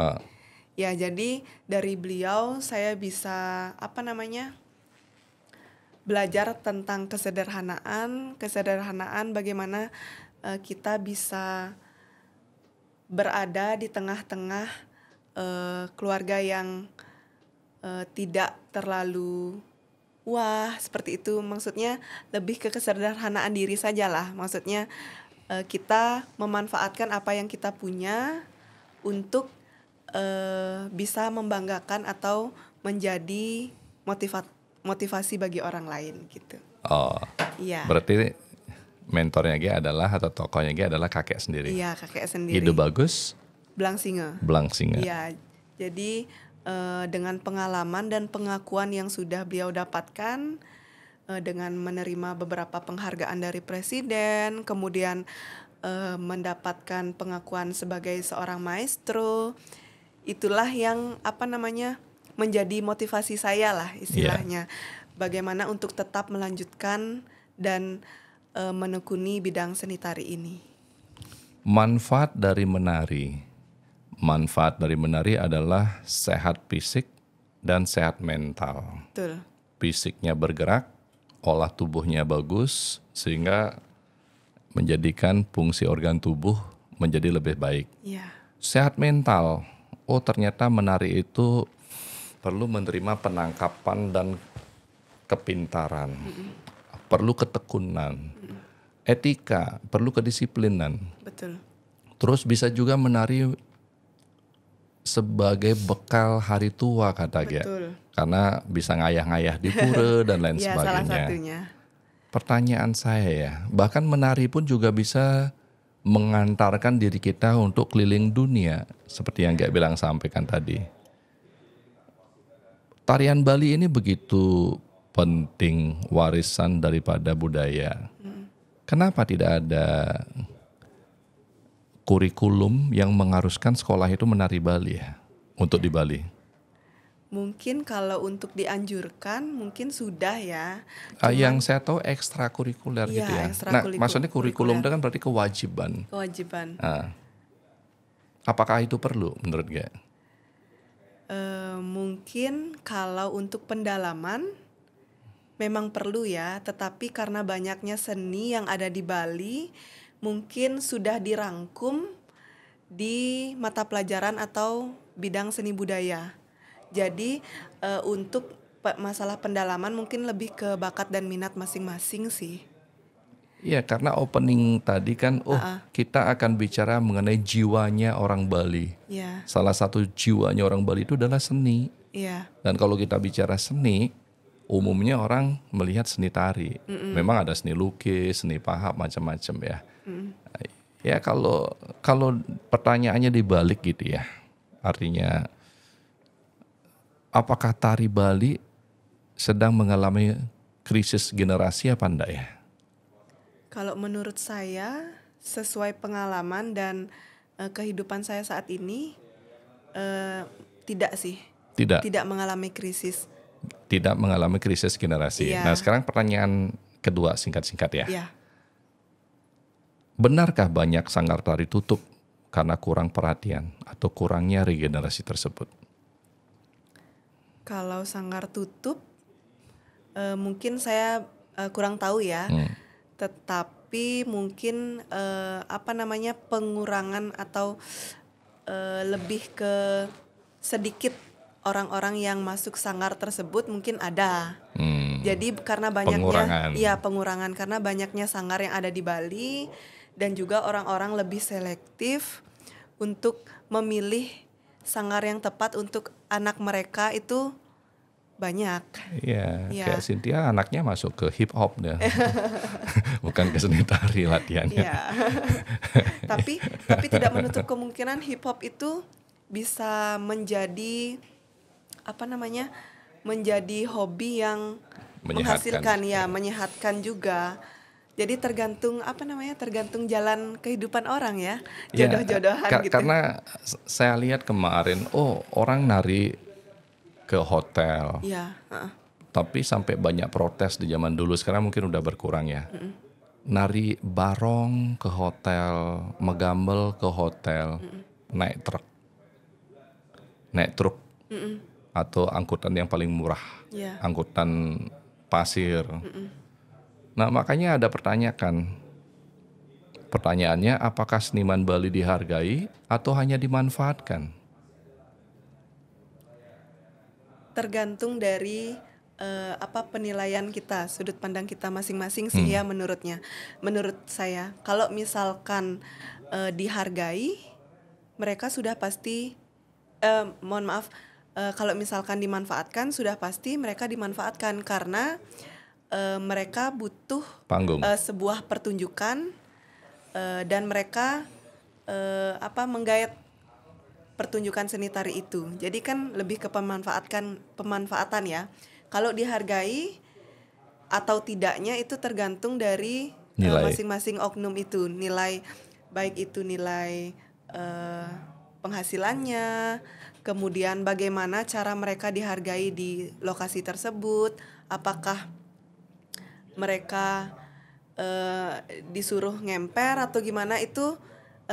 Ya, jadi dari beliau saya bisa belajar tentang kesederhanaan bagaimana kita bisa berada di tengah-tengah keluarga yang tidak terlalu wah seperti itu. Maksudnya lebih ke kesederhanaan diri sajalah. Maksudnya kita memanfaatkan apa yang kita punya untuk bisa membanggakan atau menjadi motivasi bagi orang lain gitu. Oh, Iya. berarti mentornya G adalah atau tokohnya G adalah kakek sendiri. Iya, kakek sendiri. Ide bagus, Blangsinge. Blangsinge. Iya. Jadi dengan pengalaman dan pengakuan yang sudah beliau dapatkan dengan menerima beberapa penghargaan dari presiden, kemudian mendapatkan pengakuan sebagai seorang maestro, itulah yang menjadi motivasi saya lah istilahnya. Bagaimana untuk tetap melanjutkan dan menekuni bidang seni tari ini. Manfaat dari menari adalah sehat fisik dan sehat mental. Betul. Fisiknya bergerak, olah tubuhnya bagus, sehingga menjadikan fungsi organ tubuh menjadi lebih baik. Iya. Sehat mental, oh ternyata menari itu perlu menerima penangkapan dan kepintaran, perlu ketekunan, etika, perlu kedisiplinan. Betul. Terus bisa juga menari sebagai bekal hari tua kata Gia. Betul. Karena bisa ngayah-ngayah di pura dan lain Ya, salah sebagainya. satunya. Pertanyaan saya ya, bahkan menari pun juga bisa mengantarkan diri kita untuk keliling dunia. Seperti yang Gia bilang sampaikan tadi. Tarian Bali ini begitu penting warisan daripada budaya. Kenapa tidak ada kurikulum yang mengharuskan sekolah itu menari Bali ya, untuk di Bali? Mungkin kalau untuk dianjurkan mungkin sudah ya. Yang saya tahu ekstrakurikuler Iya, gitu ya. Nah, ekstrakurikuler. maksudnya kurikulum itu kan berarti kewajiban. Kewajiban. Nah, apakah itu perlu menurut Gia? Mungkin kalau untuk pendalaman memang perlu ya, tetapi karena banyaknya seni yang ada di Bali, mungkin sudah dirangkum di mata pelajaran atau bidang seni budaya. Jadi untuk masalah pendalaman mungkin lebih ke bakat dan minat masing-masing sih. Iya, karena opening tadi kan, kita akan bicara mengenai jiwanya orang Bali. Iya. Salah satu jiwanya orang Bali itu adalah seni. Iya. Dan kalau kita bicara seni, umumnya orang melihat seni tari. Memang ada seni lukis, seni pahat, macam-macam ya. Ya kalau pertanyaannya dibalik gitu ya, artinya apakah tari Bali sedang mengalami krisis generasi apa enggak ya? Kalau menurut saya, sesuai pengalaman dan kehidupan saya saat ini, tidak sih. Tidak mengalami krisis. Tidak mengalami krisis generasi. Iya. Nah sekarang pertanyaan kedua singkat-singkat ya. Iya. Benarkah banyak sanggar tari tutup karena kurang perhatian atau kurangnya regenerasi tersebut? Kalau sanggar tutup, mungkin saya kurang tahu ya. Tetapi mungkin pengurangan atau lebih ke sedikit orang-orang yang masuk sanggar tersebut mungkin ada. Jadi karena banyaknya pengurangan karena banyaknya sanggar yang ada di Bali dan juga orang-orang lebih selektif untuk memilih sanggar yang tepat untuk anak mereka itu banyak. Iya, kayak Cynthia anaknya masuk ke hip hop deh. Bukan ke seni tari latihannya. Iya. tapi tidak menutup kemungkinan hip hop itu bisa menjadi menjadi hobi yang menghasilkan menyehatkan juga. Jadi tergantung tergantung jalan kehidupan orang ya, jodoh-jodohan gitu. Karena saya lihat kemarin, orang nari ke hotel. Iya. Tapi sampai banyak protes di zaman dulu, sekarang mungkin udah berkurang ya. Nari barong ke hotel, megambel ke hotel, naik truk, atau angkutan yang paling murah, angkutan pasir. Nah makanya ada pertanyaan, Pertanyaannya, apakah seniman Bali dihargai atau hanya dimanfaatkan? Tergantung dari penilaian kita, sudut pandang kita masing-masing sih ya menurutnya. Menurut saya, kalau misalkan dihargai, mereka sudah pasti mohon maaf, kalau misalkan dimanfaatkan sudah pasti mereka dimanfaatkan karena mereka butuh Panggung. sebuah pertunjukan dan mereka menggayat pertunjukan seni tari itu. Jadi kan lebih ke pemanfaatan ya. Kalau dihargai atau tidaknya itu tergantung dari Nilai. masing-masing oknum itu. Nilai, baik itu nilai penghasilannya, kemudian bagaimana cara mereka dihargai di lokasi tersebut, apakah mereka disuruh ngemper atau gimana, itu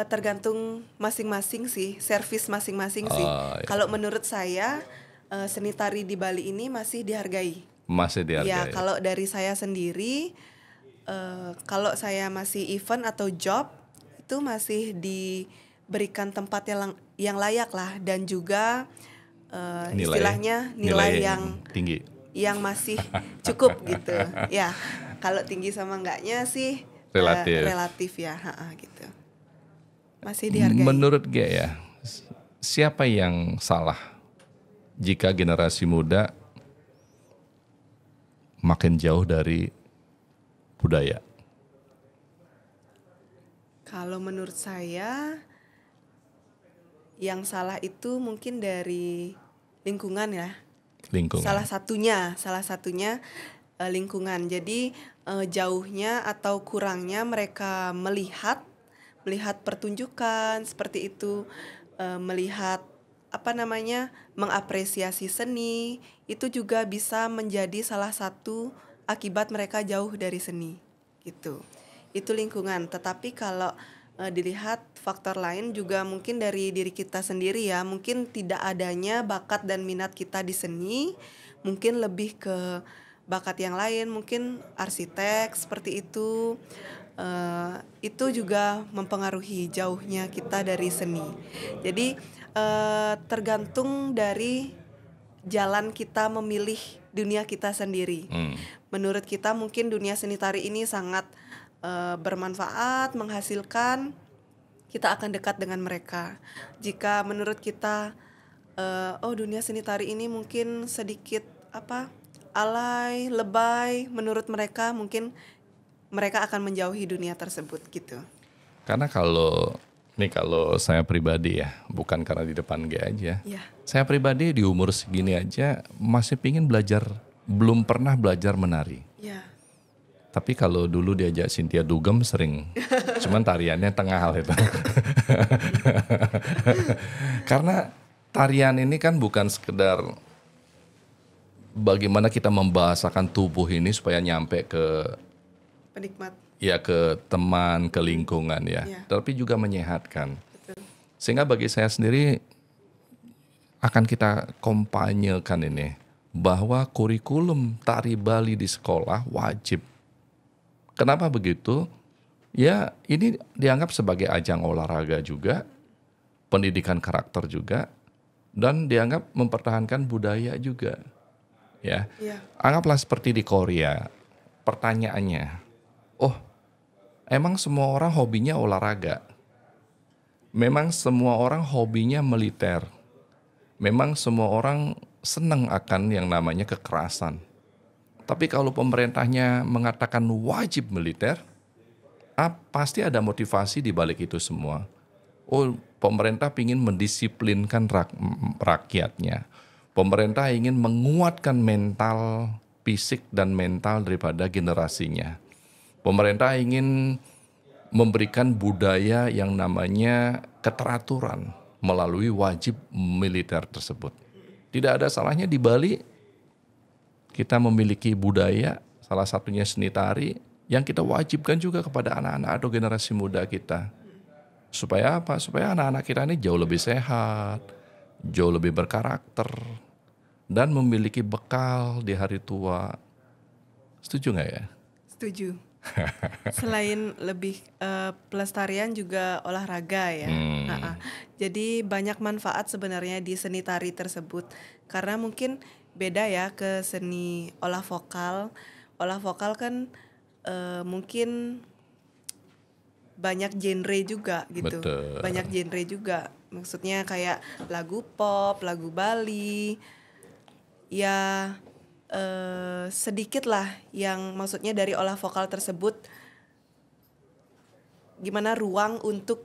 tergantung masing-masing sih, servis masing-masing sih. Iya. Kalau menurut saya seni tari di Bali ini masih dihargai. Masih dihargai. Ya, kalau dari saya sendiri, kalau saya masih event atau job, itu masih diberikan tempat yang layak lah, dan juga istilahnya nilai yang tinggi, yang masih cukup gitu. Ya, kalau tinggi sama enggaknya sih relatif ya, gitu. Masih dihargai. Menurut Ge ya, siapa yang salah jika generasi muda makin jauh dari budaya? Kalau menurut saya, yang salah itu mungkin dari lingkungan ya. Lingkungan. Salah satunya lingkungan. Jadi jauhnya atau kurangnya mereka melihat pertunjukan seperti itu, melihat mengapresiasi seni, itu juga bisa menjadi salah satu akibat mereka jauh dari seni gitu. Itu lingkungan. Tetapi kalau dilihat faktor lain juga mungkin dari diri kita sendiri ya, mungkin tidak adanya bakat dan minat kita di seni, mungkin lebih ke bakat yang lain, mungkin arsitek seperti itu. Itu juga mempengaruhi jauhnya kita dari seni. Jadi tergantung dari jalan kita memilih dunia kita sendiri. Menurut kita mungkin dunia seni tari ini sangat bermanfaat, menghasilkan, kita akan dekat dengan mereka. Jika menurut kita dunia seni tari ini mungkin sedikit alay, lebay, menurut mereka mungkin mereka akan menjauhi dunia tersebut gitu. Karena kalau saya pribadi ya, bukan karena di depan Ge aja. Ya. Saya pribadi di umur segini aja masih pingin belajar, belum pernah belajar menari. Ya. Tapi kalau dulu diajak Cynthia Dugem sering, cuman tariannya tengah hal itu. Karena tarian ini kan bukan sekedar bagaimana kita membahasakan tubuh ini supaya nyampe ke Penikmat. Ya, ke teman, ke lingkungan ya. Tapi juga menyehatkan. Betul. Sehingga bagi saya sendiri akan kita kompanyekan ini bahwa kurikulum tari Bali di sekolah wajib. Kenapa begitu? Ya, ini dianggap sebagai ajang olahraga juga, pendidikan karakter juga, dan dianggap mempertahankan budaya juga. Ya. Anggaplah seperti di Korea. Pertanyaannya, emang semua orang hobinya olahraga? Memang semua orang hobinya militer? Memang semua orang senang akan yang namanya kekerasan? Tapi kalau pemerintahnya mengatakan wajib militer, pasti ada motivasi di balik itu semua. Pemerintah ingin mendisiplinkan rakyatnya. Pemerintah ingin menguatkan mental, fisik dan mental daripada generasinya. Pemerintah ingin memberikan budaya yang namanya keteraturan melalui wajib militer tersebut. Tidak ada salahnya di Bali kita memiliki budaya, salah satunya seni tari, yang kita wajibkan juga kepada anak-anak atau generasi muda kita. Supaya apa? Supaya anak-anak kita ini jauh lebih sehat, jauh lebih berkarakter, dan memiliki bekal di hari tua. Setuju nggak ya? Setuju. Selain lebih pelestarian juga olahraga ya. Ha-ha. Jadi banyak manfaat sebenarnya di seni tari tersebut. Karena mungkin beda ya ke seni olah vokal. Olah vokal kan mungkin banyak genre juga gitu. Betul. Banyak genre juga. Maksudnya kayak lagu pop, lagu Bali. Ya sedikit lah yang maksudnya dari olah vokal tersebut gimana ruang untuk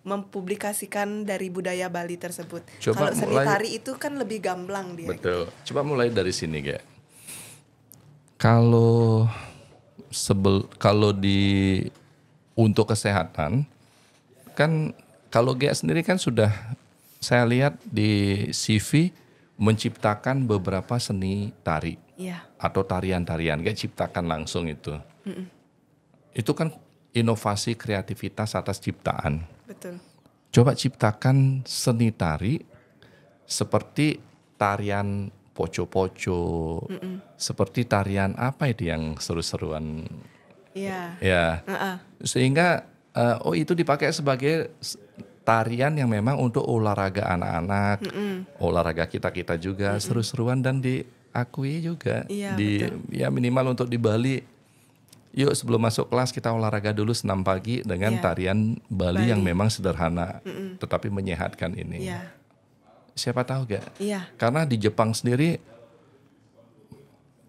mempublikasikan dari budaya Bali tersebut. Coba Kalau seni mulai- tari itu kan lebih gamblang dia. Betul. Coba mulai dari sini, Gek. Kalau untuk kesehatan kan, kalau Gek sendiri kan sudah saya lihat di CV menciptakan beberapa seni tari Iya, atau tarian-tarian, Gek ciptakan langsung itu. Itu kan inovasi kreativitas atas ciptaan. betul. Coba ciptakan seni tari seperti tarian poco-poco, seperti tarian apa itu yang seru-seruan, Iya. ya. Sehingga itu dipakai sebagai tarian yang memang untuk olahraga anak-anak, olahraga kita juga seru-seruan dan diakui juga. Iya, Ya minimal untuk di Bali. Yuk sebelum masuk kelas kita olahraga dulu senam pagi dengan Iya. tarian Bali yang Bali. memang sederhana, tetapi menyehatkan ini. Iya. Siapa tahu gak? Iya. Karena di Jepang sendiri,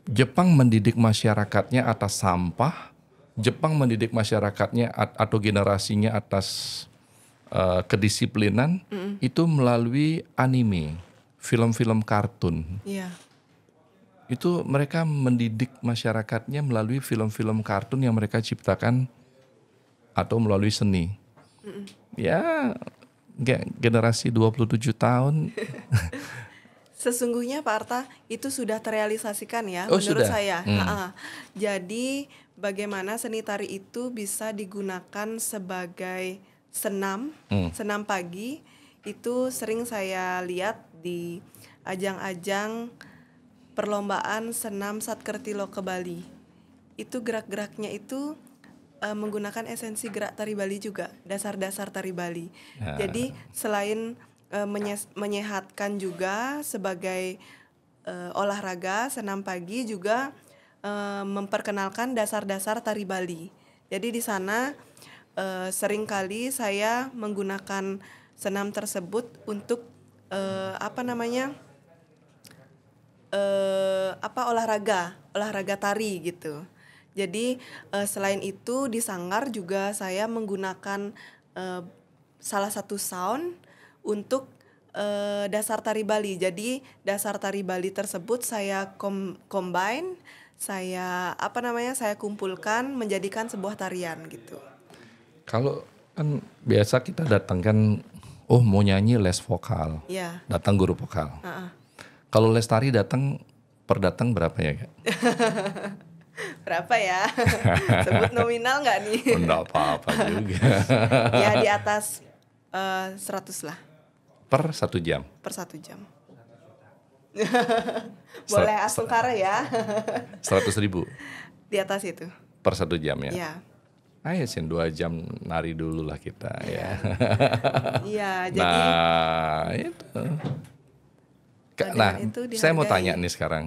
Jepang mendidik masyarakatnya atas sampah, Jepang mendidik masyarakatnya atau generasinya atas kedisiplinan itu melalui anime, film-film kartun. Iya. Itu mereka mendidik masyarakatnya melalui film-film kartun yang mereka ciptakan atau melalui seni. Ya, generasi 27 tahun. Sesungguhnya Pak Arta itu sudah terrealisasikan ya Oh, menurut sudah? saya. Jadi bagaimana seni tari itu bisa digunakan sebagai senam pagi itu sering saya lihat di ajang-ajang perlombaan senam Satkertilo ke Bali. Itu gerak-geraknya itu menggunakan esensi gerak tari Bali juga, dasar-dasar tari Bali. Jadi selain menyehatkan juga sebagai olahraga senam pagi juga memperkenalkan dasar-dasar tari Bali. Jadi di sana seringkali saya menggunakan senam tersebut untuk olahraga tari gitu. Jadi selain itu di Sanggar juga saya menggunakan salah satu sound untuk dasar tari Bali. Jadi dasar tari Bali tersebut saya combine, saya kumpulkan menjadikan sebuah tarian gitu. Kalau kan biasa kita datang kan, mau nyanyi les vokal, Ya. datang guru vokal. Kalau les tari datang berapa ya Kak? Berapa ya? Sebut nominal nggak nih? Enggak apa-apa juga. Ya di atas 100 lah Per 1 jam. per 1 jam. Boleh asungkara ya. 100.000 Di atas itu. per 1 jam ya. Ya. Ayo sin 2 jam nari dulu lah kita ya. Iya, jadi Nah itu. Nah, itu saya mau dihargai. tanya nih sekarang.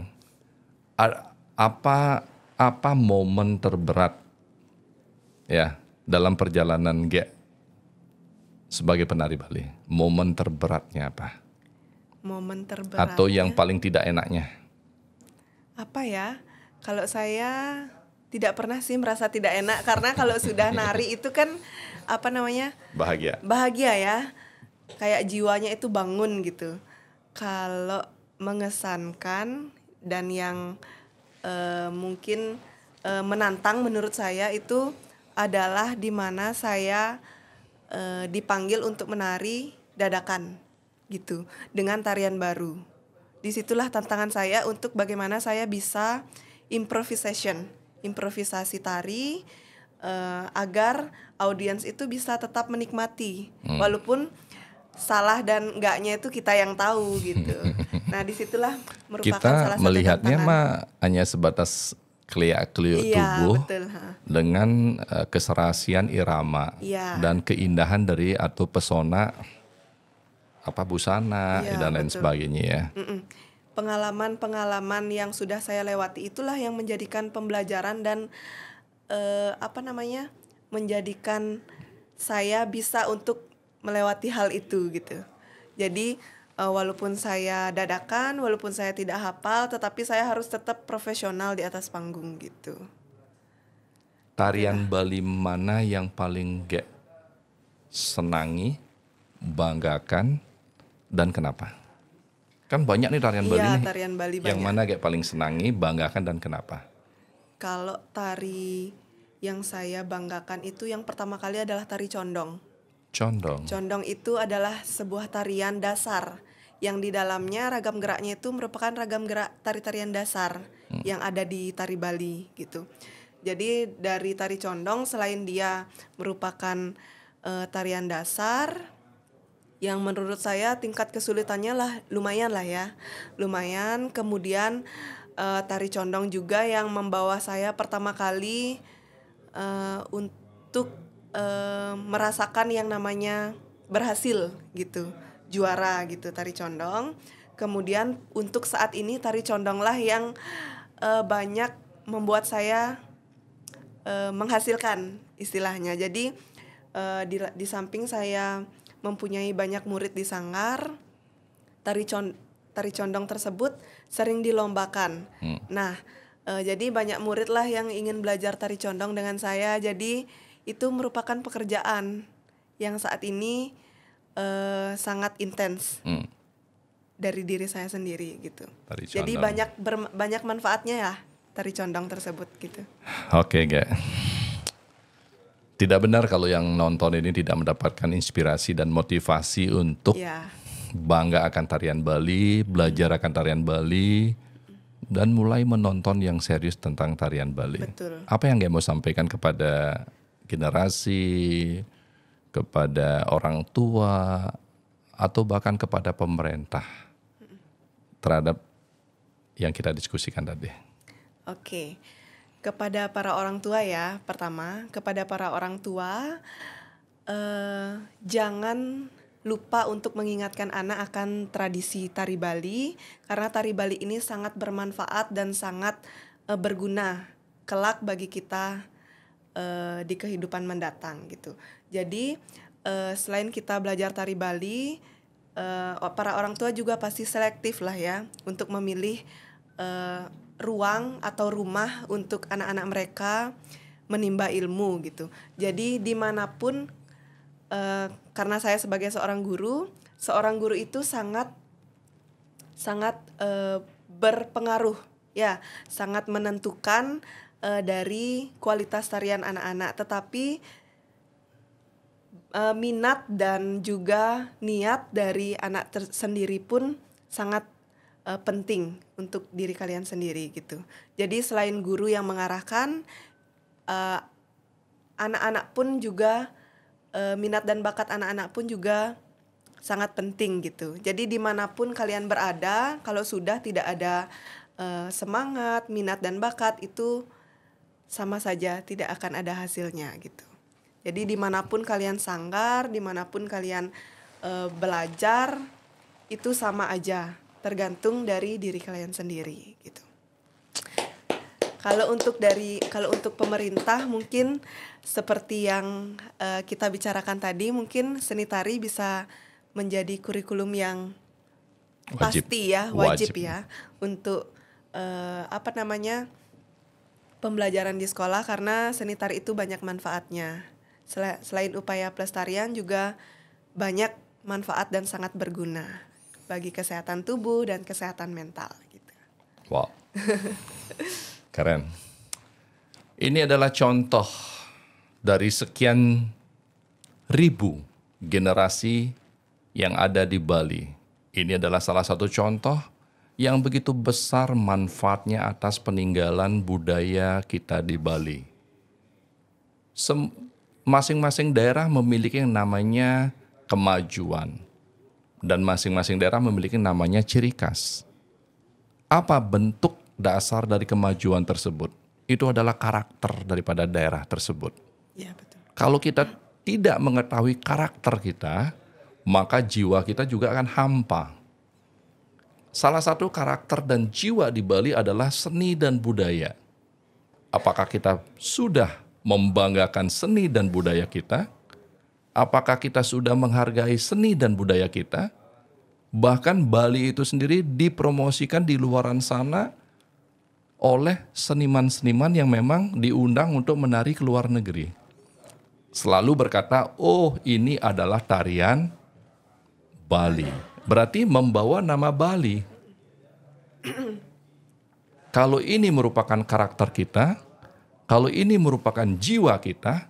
Apa momen terberat ya dalam perjalanan Gek sebagai penari Bali? Momen terberatnya apa? momen terberat. Atau yang paling tidak enaknya? Apa ya? Kalau saya tidak pernah sih merasa tidak enak karena kalau sudah nari itu kan Bahagia. bahagia ya. Kayak jiwanya itu bangun gitu. Kalau mengesankan dan yang mungkin menantang menurut saya itu adalah di mana saya dipanggil untuk menari dadakan gitu dengan tarian baru. Disitulah tantangan saya untuk bagaimana saya bisa improvisasi tari agar audiens itu bisa tetap menikmati walaupun salah dan enggaknya itu kita yang tahu gitu. Nah, disitulah merupakan Kita salah satu melihatnya tantangan. mah hanya sebatas keliak-keliuk Iya, tubuh betul. Ha. dengan keserasian irama Iya, dan keindahan dari atau pesona apa busana iya, dan lain betul. sebagainya ya. Mm-mm. Pengalaman-pengalaman yang sudah saya lewati itulah yang menjadikan pembelajaran dan apa namanya, menjadikan saya bisa untuk melewati hal itu gitu. Jadi walaupun saya dadakan, walaupun saya tidak hafal, tetapi saya harus tetap profesional di atas panggung gitu. Tarian Bali mana yang paling gak senangi, banggakan, dan kenapa? Kan banyak nih tarian Bali Iya, nih. tarian Bali Yang banyak. mana gak paling senangi, banggakan, dan kenapa? Kalau tari yang saya banggakan itu yang pertama kali adalah tari condong. Condong. Condong itu adalah sebuah tarian dasar yang di dalamnya ragam geraknya itu merupakan ragam gerak tari-tarian dasar yang ada di tari Bali gitu. Jadi dari tari condong selain dia merupakan tarian dasar yang menurut saya tingkat kesulitannya lah lumayan lah ya. Lumayan. Kemudian tari condong juga yang membawa saya pertama kali untuk merasakan yang namanya berhasil gitu, juara gitu tari condong. Kemudian untuk saat ini tari condonglah yang banyak membuat saya menghasilkan istilahnya. Jadi di samping saya mempunyai banyak murid di Sanggar, tari condong tersebut sering dilombakan. Nah, jadi banyak murid lah yang ingin belajar tari condong dengan saya. Jadi itu merupakan pekerjaan yang saat ini sangat intens dari diri saya sendiri gitu. Tari Jadi condong. banyak manfaatnya ya tari condong tersebut gitu. Oke, gak. Tidak benar kalau yang nonton ini tidak mendapatkan inspirasi dan motivasi untuk Ya, bangga akan tarian Bali, belajar akan tarian Bali, dan mulai menonton yang serius tentang tarian Bali. betul. Apa yang gak mau sampaikan kepada generasi, kepada orang tua, atau bahkan kepada pemerintah terhadap yang kita diskusikan tadi? Oke. Kepada para orang tua ya, pertama kepada para orang tua jangan lupa untuk mengingatkan anak akan tradisi tari Bali, karena tari Bali ini sangat bermanfaat dan sangat berguna kelak bagi kita di kehidupan mendatang gitu. Jadi selain kita belajar tari Bali, para orang tua juga pasti selektif lah ya untuk memilih ruang atau rumah untuk anak-anak mereka menimba ilmu gitu. Jadi dimanapun, karena saya sebagai seorang guru itu sangat berpengaruh ya, sangat menentukan dari kualitas tarian anak-anak. Tetapi minat dan juga niat dari anak sendiri pun sangat penting untuk diri kalian sendiri gitu. Jadi selain guru yang mengarahkan, anak-anak pun juga minat dan bakat anak-anak pun juga sangat penting gitu. Jadi dimanapun kalian berada, kalau sudah tidak ada semangat, minat dan bakat, itu sama saja tidak akan ada hasilnya gitu. Jadi dimanapun kalian sanggar, dimanapun kalian belajar, itu sama aja, tergantung dari diri kalian sendiri gitu. Kalau untuk pemerintah mungkin seperti yang kita bicarakan tadi, mungkin seni tari bisa menjadi kurikulum yang pasti ya, wajib ya untuk pembelajaran di sekolah, karena seni tari itu banyak manfaatnya. Selain upaya pelestarian juga banyak manfaat dan sangat berguna bagi kesehatan tubuh dan kesehatan mental gitu. Wow. Keren. Ini adalah contoh dari sekian ribu generasi yang ada di Bali. Ini adalah salah satu contoh yang begitu besar manfaatnya atas peninggalan budaya kita di Bali. Masing-masing daerah memiliki yang namanya kemajuan. Dan masing-masing daerah memiliki namanya ciri khas. Apa bentuk dasar dari kemajuan tersebut? Itu adalah karakter daripada daerah tersebut. Ya, betul. Kalau kita tidak mengetahui karakter kita, maka jiwa kita juga akan hampa. Salah satu karakter dan jiwa di Bali adalah seni dan budaya. Apakah kita sudah membanggakan seni dan budaya kita? Apakah kita sudah menghargai seni dan budaya kita? Bahkan Bali itu sendiri dipromosikan di luaran sana oleh seniman-seniman yang memang diundang untuk menari ke luar negeri. Selalu berkata, oh ini adalah tarian Bali. Berarti membawa nama Bali. Kalau ini merupakan karakter kita, kalau ini merupakan jiwa kita,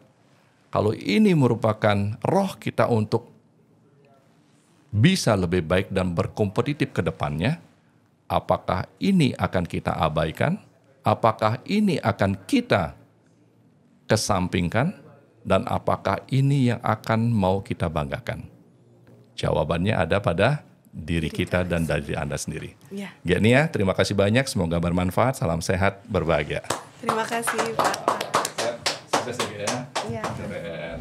kalau ini merupakan roh kita untuk bisa lebih baik dan berkompetitif ke depannya, apakah ini akan kita abaikan? Apakah ini akan kita kesampingkan? Dan apakah ini yang akan mau kita banggakan? Jawabannya ada pada diri kita dan dari Anda sendiri. Ya. Genia, terima kasih banyak. Semoga bermanfaat. Salam sehat, berbahagia. Terima kasih, Pak. Sukses ya. Iya. Keren.